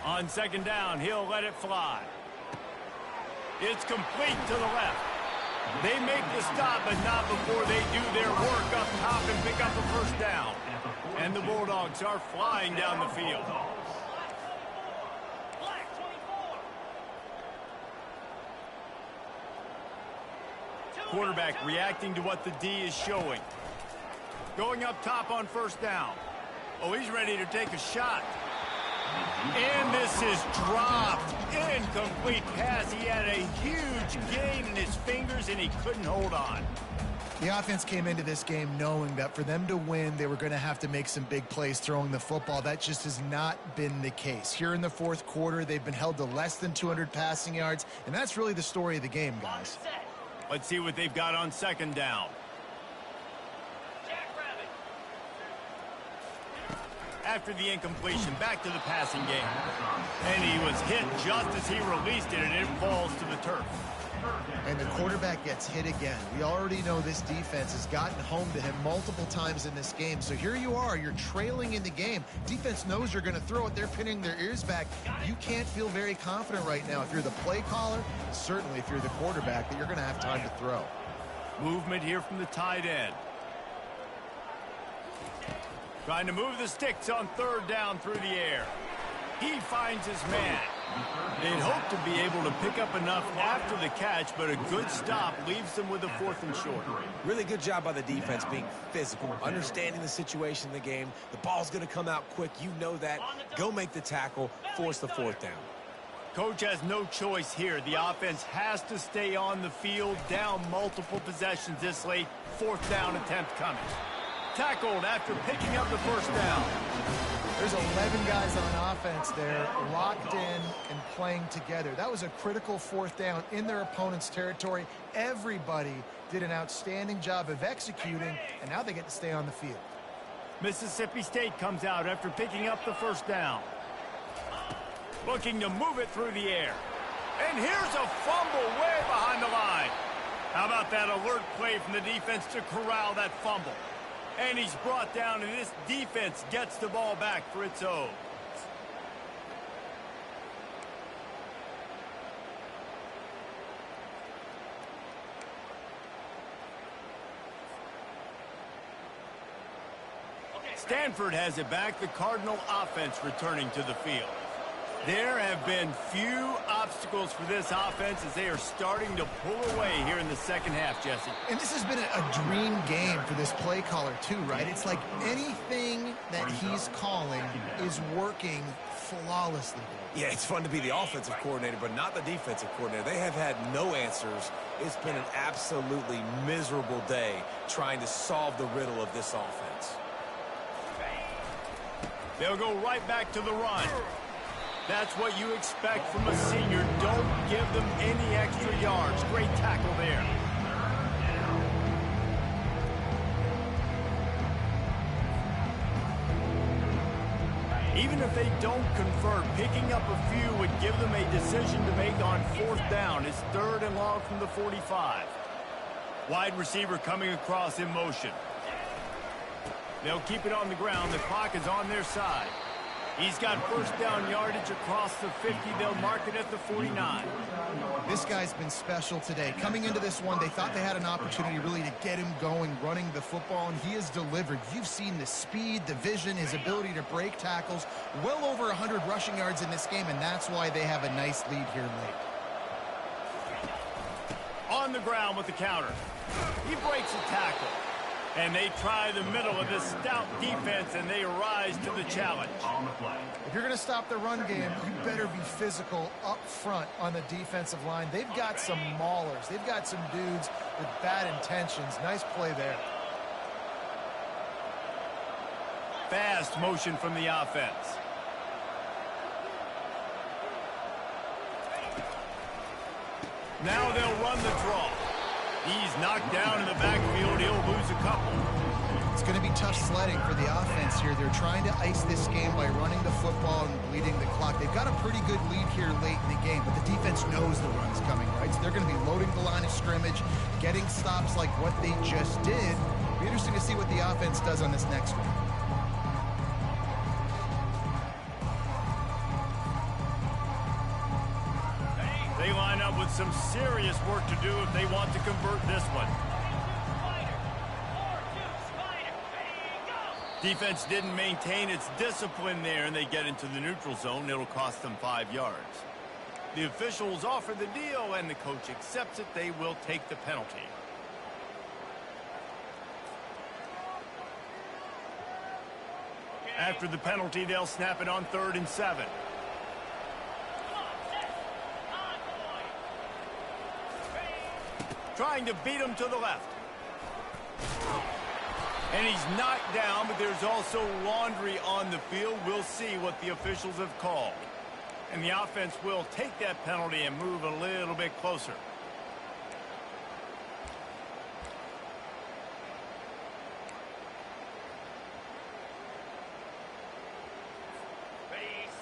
On 2nd down, he'll let it fly. It's complete to the left. They make the stop, but not before they do their work up top and pick up a first down. And the Bulldogs are flying down the field. Quarterback reacting to what the D is showing. Going up top on first down. Oh, he's ready to take a shot. And this is dropped. Incomplete pass. He had a huge gain in his fingers, and he couldn't hold on. The offense came into this game knowing that for them to win, they were going to have to make some big plays throwing the football. That just has not been the case. Here in the fourth quarter, they've been held to less than 200 passing yards, and that's really the story of the game, guys. Let's see what they've got on 2nd down. After the incompletion, back to the passing game. And he was hit just as he released it, and it falls to the turf. And the quarterback gets hit again. We already know this defense has gotten home to him multiple times in this game. So here you are, you're trailing in the game. Defense knows you're going to throw it. They're pinning their ears back. You can't feel very confident right now if you're the play caller, certainly if you're the quarterback, that you're going to have time to throw. Movement here from the tight end. Trying to move the sticks on 3rd down through the air. He finds his man. They'd hope to be able to pick up enough after the catch, but a good stop leaves them with a 4th and short. Really good job by the defense being physical, understanding the situation in the game. The ball's going to come out quick. You know that. Go make the tackle, force the 4th down. Coach has no choice here. The offense has to stay on the field, down multiple possessions this late. 4th down attempt coming. Tackled after picking up the first down. There's 11 guys on offense there, locked in and playing together. That was a critical 4th down in their opponent's territory. Everybody did an outstanding job of executing, and now they get to stay on the field. Mississippi State comes out after picking up the first down. Looking to move it through the air. And here's a fumble way behind the line. How about that alert play from the defense to corral that fumble? And he's brought down, and this defense gets the ball back for its own. Stanford has it back. The Cardinal offense returning to the field. There have been few obstacles for this offense as they are starting to pull away here in the second half, Jesse. And this has been a dream game for this play caller too, right? It's like anything that he's calling is working flawlessly. Yeah, it's fun to be the offensive coordinator, but not the defensive coordinator. They have had no answers. It's been an absolutely miserable day trying to solve the riddle of this offense. They'll go right back to the run. That's what you expect from a senior. Don't give them any extra yards. Great tackle there. Even if they don't convert, picking up a few would give them a decision to make on 4th down. It's 3rd and long from the 45. Wide receiver coming across in motion. They'll keep it on the ground. The clock is on their side. He's got first down yardage across the 50. They'll mark it at the 49. This guy's been special today. Coming into this one, they thought they had an opportunity really to get him going, running the football, and he has delivered. You've seen the speed, the vision, his ability to break tackles. Well over 100 rushing yards in this game, and that's why they have a nice lead here late. On the ground with the counter. He breaks a tackle. And they try the middle of this stout defense, and they rise to the challenge. If you're going to stop the run game, you better be physical up front on the defensive line. They've got some maulers. They've got some dudes with bad intentions. Nice play there. fast motion from the offense. Now they'll run the draw. He's knocked down in the backfield. He'll lose a couple. It's going to be tough sledding for the offense here. They're trying to ice this game by running the football and bleeding the clock. They've got a pretty good lead here late in the game, but the defense knows the run's coming, right? So they're going to be loading the line of scrimmage, getting stops like what they just did. It'll be interesting to see what the offense does on this next one. They line up with some serious work to do if they want to convert this one. Defense didn't maintain its discipline there, and they get into the neutral zone. It'll cost them 5 yards. The officials offer the deal, and the coach accepts it. They will take the penalty. After the penalty, they'll snap it on 3rd and 7. Trying to beat him to the left. And he's knocked down, but there's also laundry on the field. We'll see what the officials have called. And the offense will take that penalty and move a little bit closer.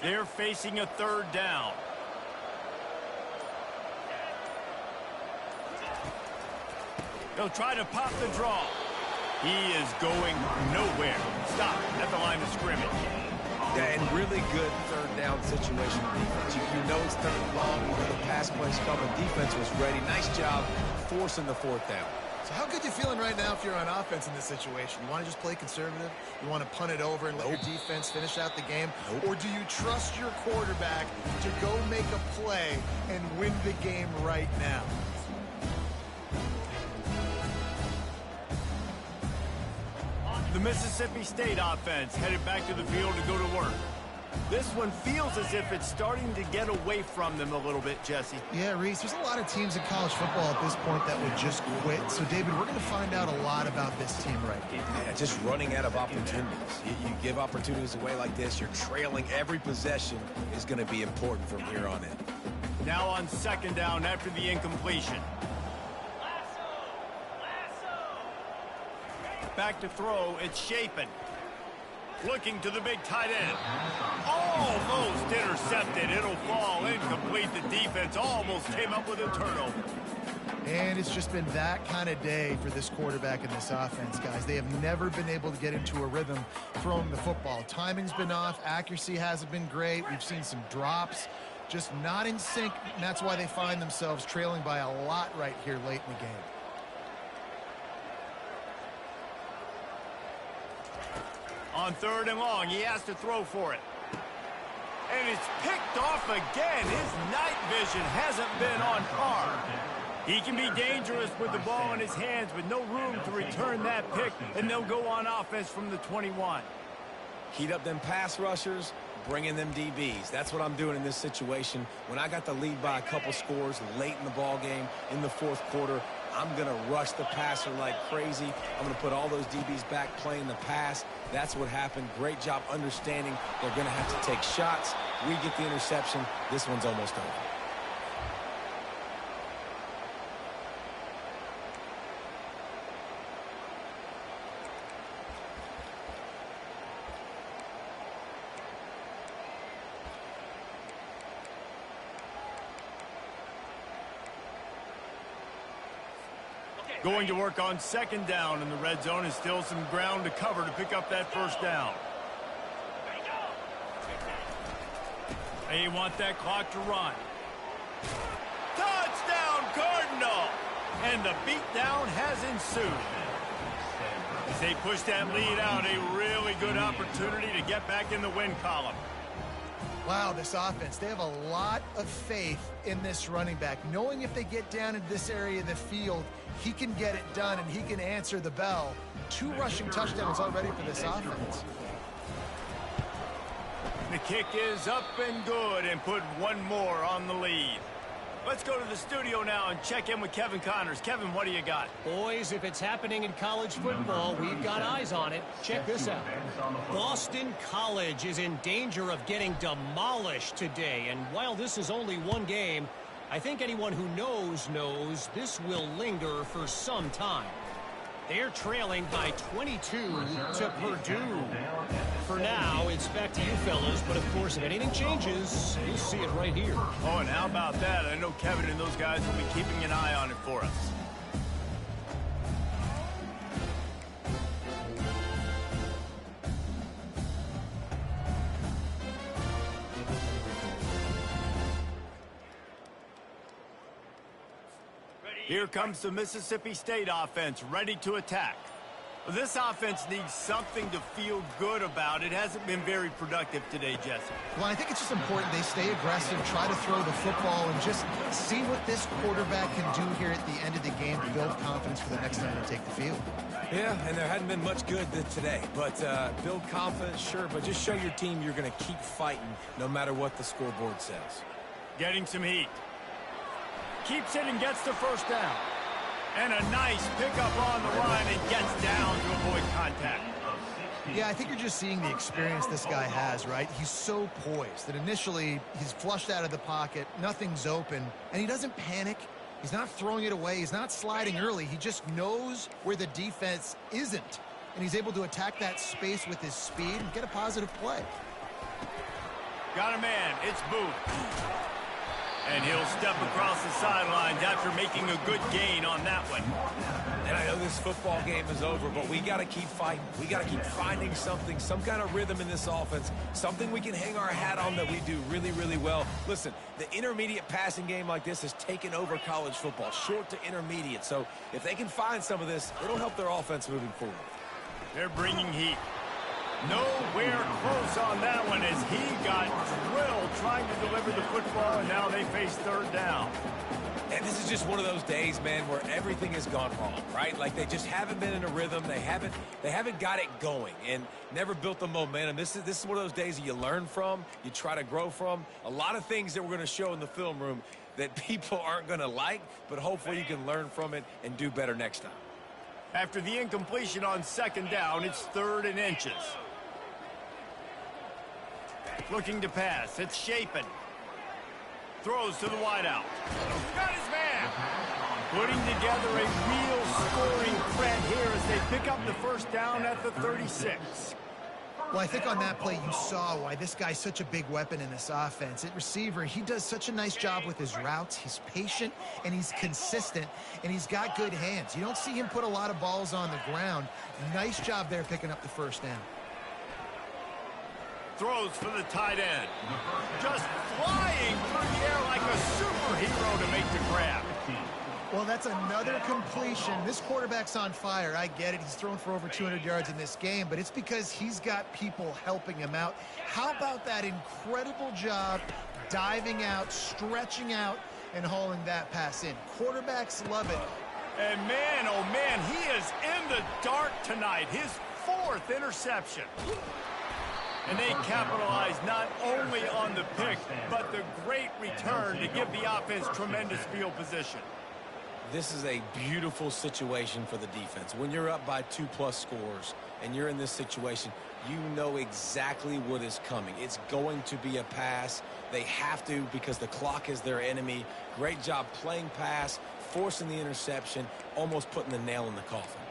They're facing a 3rd down. They'll try to pop the draw. He is going nowhere. Stop at the line of scrimmage. Yeah, and really good 3rd down situation defense. You know it's 3rd and long. You know the pass play's coming. Defense was ready. Nice job forcing the 4th down. So how good you feeling right now if you're on offense in this situation? You want to just play conservative? You want to punt it over and let your defense finish out the game? Or do you trust your quarterback to go make a play and win the game right now? The Mississippi State offense headed back to the field to go to work. This one feels as if it's starting to get away from them a little bit, Jesse. Yeah, Reese, there's a lot of teams in college football at this point that would just quit. So, David, we're going to find out a lot about this team right here. Yeah, just running out of opportunities. You give opportunities away like this, you're trailing. Every possession is going to be important from here on in. Now on 2nd down after the incompletion. Back to throw, it's Shapen. Looking to the big tight end. Almost intercepted. It'll fall incomplete. The defense almost came up with a turnover. And it's just been that kind of day for this quarterback and this offense, guys. They have never been able to get into a rhythm throwing the football. Timing's been off. Accuracy hasn't been great. We've seen some drops. Just not in sync, and that's why they find themselves trailing by a lot right here late in the game. On 3rd and long, he has to throw for it. And it's picked off again. His night vision hasn't been on par. He can be dangerous with the ball in his hands, but no room to return that pick, and they'll go on offense from the 21. Heat up them pass rushers, bring in them DBs. That's what I'm doing in this situation. When I got the lead by a couple scores late in the ball game in the 4th quarter, I'm going to rush the passer like crazy. I'm going to put all those DBs back playing the pass. That's what happened. Great job understanding they're going to have to take shots. We get the interception. This one's almost over. Going to work on 2nd down in the red zone, is still some ground to cover to pick up that 1st down. They want that clock to run. Touchdown, Cardinal! And the beatdown has ensued. As they push that lead out, a really good opportunity to get back in the win column. Wow, this offense, they have a lot of faith in this running back. Knowing if they get down into this area of the field, he can get it done and he can answer the bell. 2 rushing touchdowns already for this offense. The kick is up and good and put one more on the lead. Let's go to the studio now and check in with Kevin Connors. Kevin, what do you got? Boys, if it's happening in college football, we've got eyes on it. Check this out. Boston College is in danger of getting demolished today. And while this is only one game, I think anyone who knows this will linger for some time. They're trailing by 22 to Purdue. For now, it's back to you fellas, but of course, if anything changes, you'll see it right here. Oh, and how about that? I know Kevin and those guys will be keeping an eye on it for us. Here comes the Mississippi State offense, ready to attack. This offense needs something to feel good about. It hasn't been very productive today, Jesse. Well, I think it's just important they stay aggressive, try to throw the football, and just see what this quarterback can do here at the end of the game to build confidence for the next time they take the field. Yeah, and there hadn't been much good today. But build confidence, sure, but just show your team you're going to keep fighting no matter what the scoreboard says. Getting some heat. Keeps it and gets the first down. And a nice pickup on the line and gets down to avoid contact. Yeah, I think you're just seeing the experience this guy has, right? He's so poised that initially he's flushed out of the pocket, nothing's open, and he doesn't panic. He's not throwing it away. He's not sliding early. He just knows where the defense isn't, and he's able to attack that space with his speed and get a positive play. Got a man. It's Booth. And he'll step across the sidelines after making a good gain on that one. And I know this football game is over, but we got to keep fighting. We got to keep finding something, some kind of rhythm in this offense, something we can hang our hat on that we do really, really well. Listen, the intermediate passing game like this has taken over college football, short to intermediate. So if they can find some of this, it'll help their offense moving forward. They're bringing heat. Nowhere close on that one as he got drilled trying to deliver the football, and now they face third down. And this is just one of those days, man, where everything has gone wrong, right? Like they just haven't been in a rhythm. They haven't got it going and never built the momentum. This is one of those days that you learn from, you try to grow from. A lot of things that we're going to show in the film room that people aren't going to like, but hopefully you can learn from it and do better next time. After the incompletion on second down, it's 3rd and inches. Looking to pass. It's Shapen. Throws to the wideout. Got his man. Putting together a real scoring threat here as they pick up the first down at the 36. Well, I think on that play you saw why this guy's such a big weapon in this offense. At receiver, he does such a nice job with his routes. He's patient, and he's consistent, and he's got good hands. You don't see him put a lot of balls on the ground. Nice job there picking up the first down. Throws for the tight end. Just flying through the air like a superhero to make the grab. Well, that's another completion. This quarterback's on fire. I get it. He's thrown for over 200 yards in this game, but it's because he's got people helping him out. How about that incredible job diving out, stretching out, and hauling that pass in? Quarterbacks love it. And man, oh man, he is in the dark tonight. His 4th interception. And they capitalize not only on the pick, but the great return to give the offense tremendous field position. This is a beautiful situation for the defense. When you're up by 2+ scores and you're in this situation, you know exactly what is coming. It's going to be a pass. They have to because the clock is their enemy. Great job playing pass, forcing the interception, almost putting the nail in the coffin.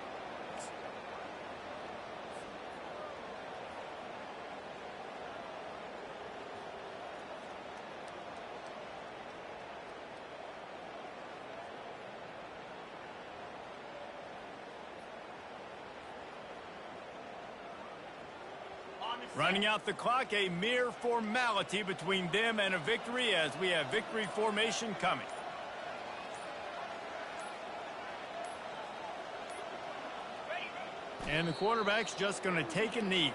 Running out the clock, a mere formality between them and a victory as we have victory formation coming. And the quarterback's just going to take a knee.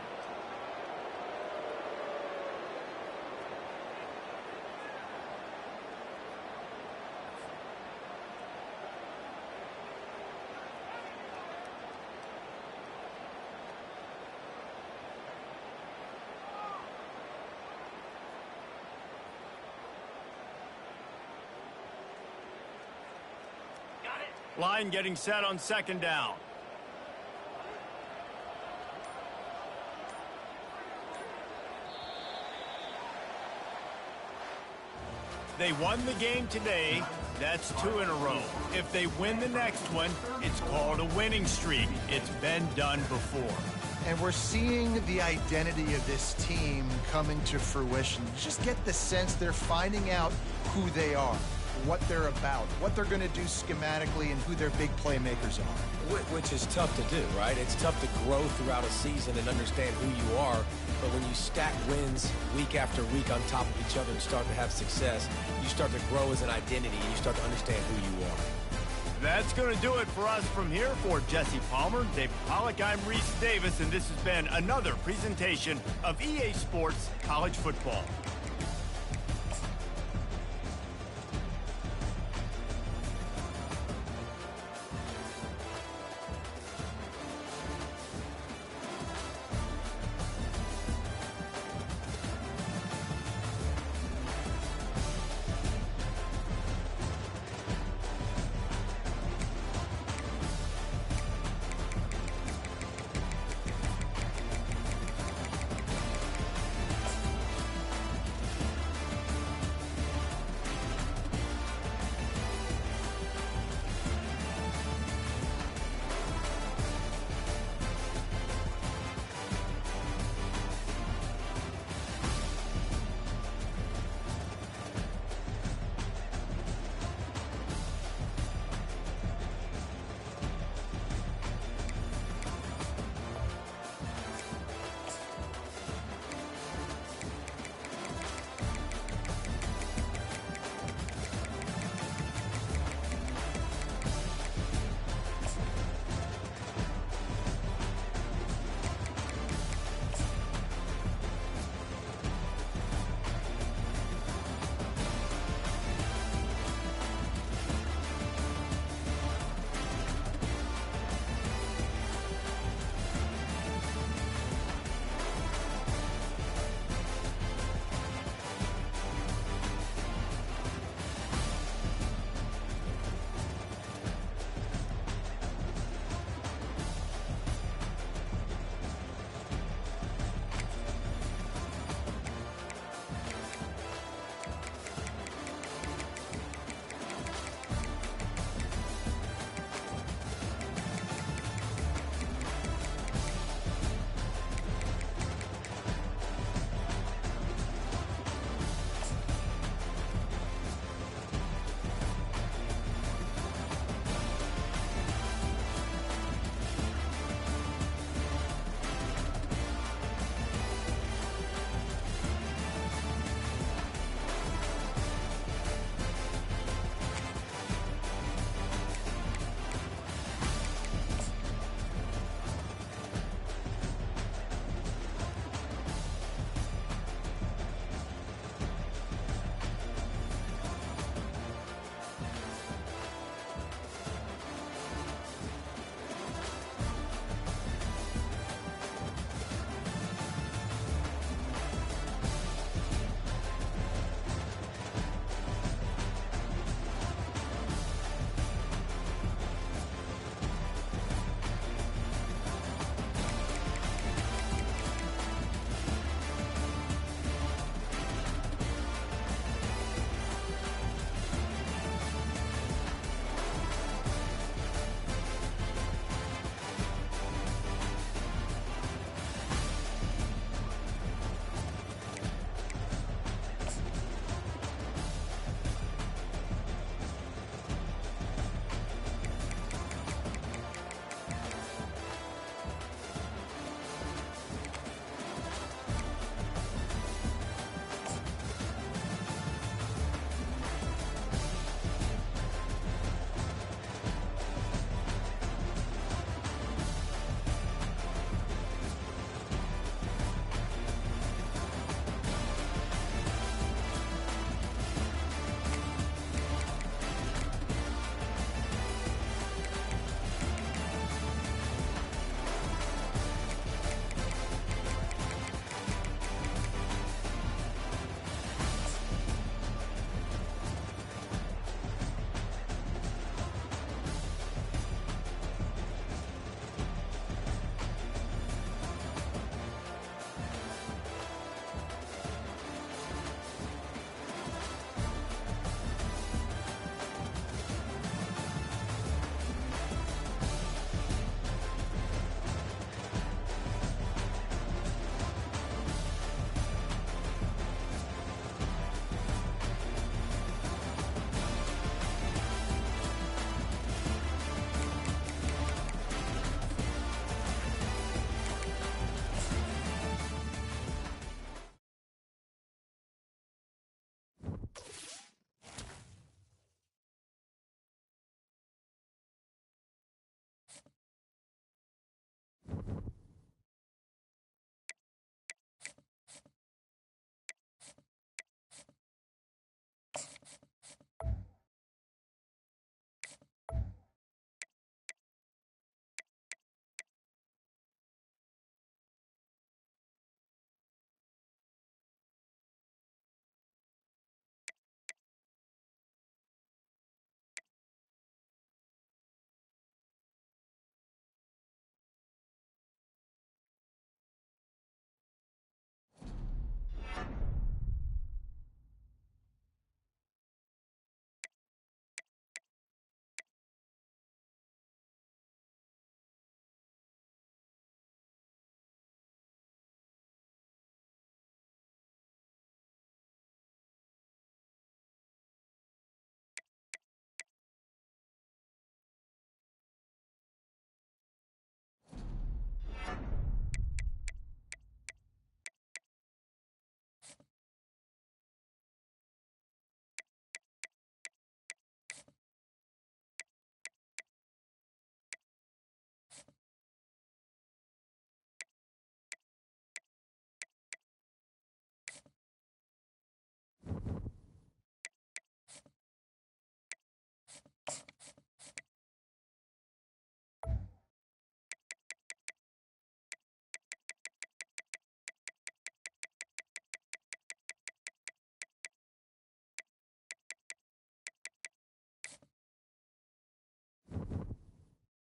Line getting set on second down. They won the game today. That's 2 in a row. If they win the next one, it's called a winning streak. It's been done before. And we're seeing the identity of this team coming to fruition. You just get the sense they're finding out who they are, what they're about, what they're going to do schematically, and who their big playmakers are. Which is tough to do, right? It's tough to grow throughout a season and understand who you are. But when you stack wins week after week on top of each other and start to have success, you start to grow as an identity and you start to understand who you are. That's going to do it for us from here. For Jesse Palmer, David Pollack, I'm Reese Davis, and this has been another presentation of EA Sports College Football.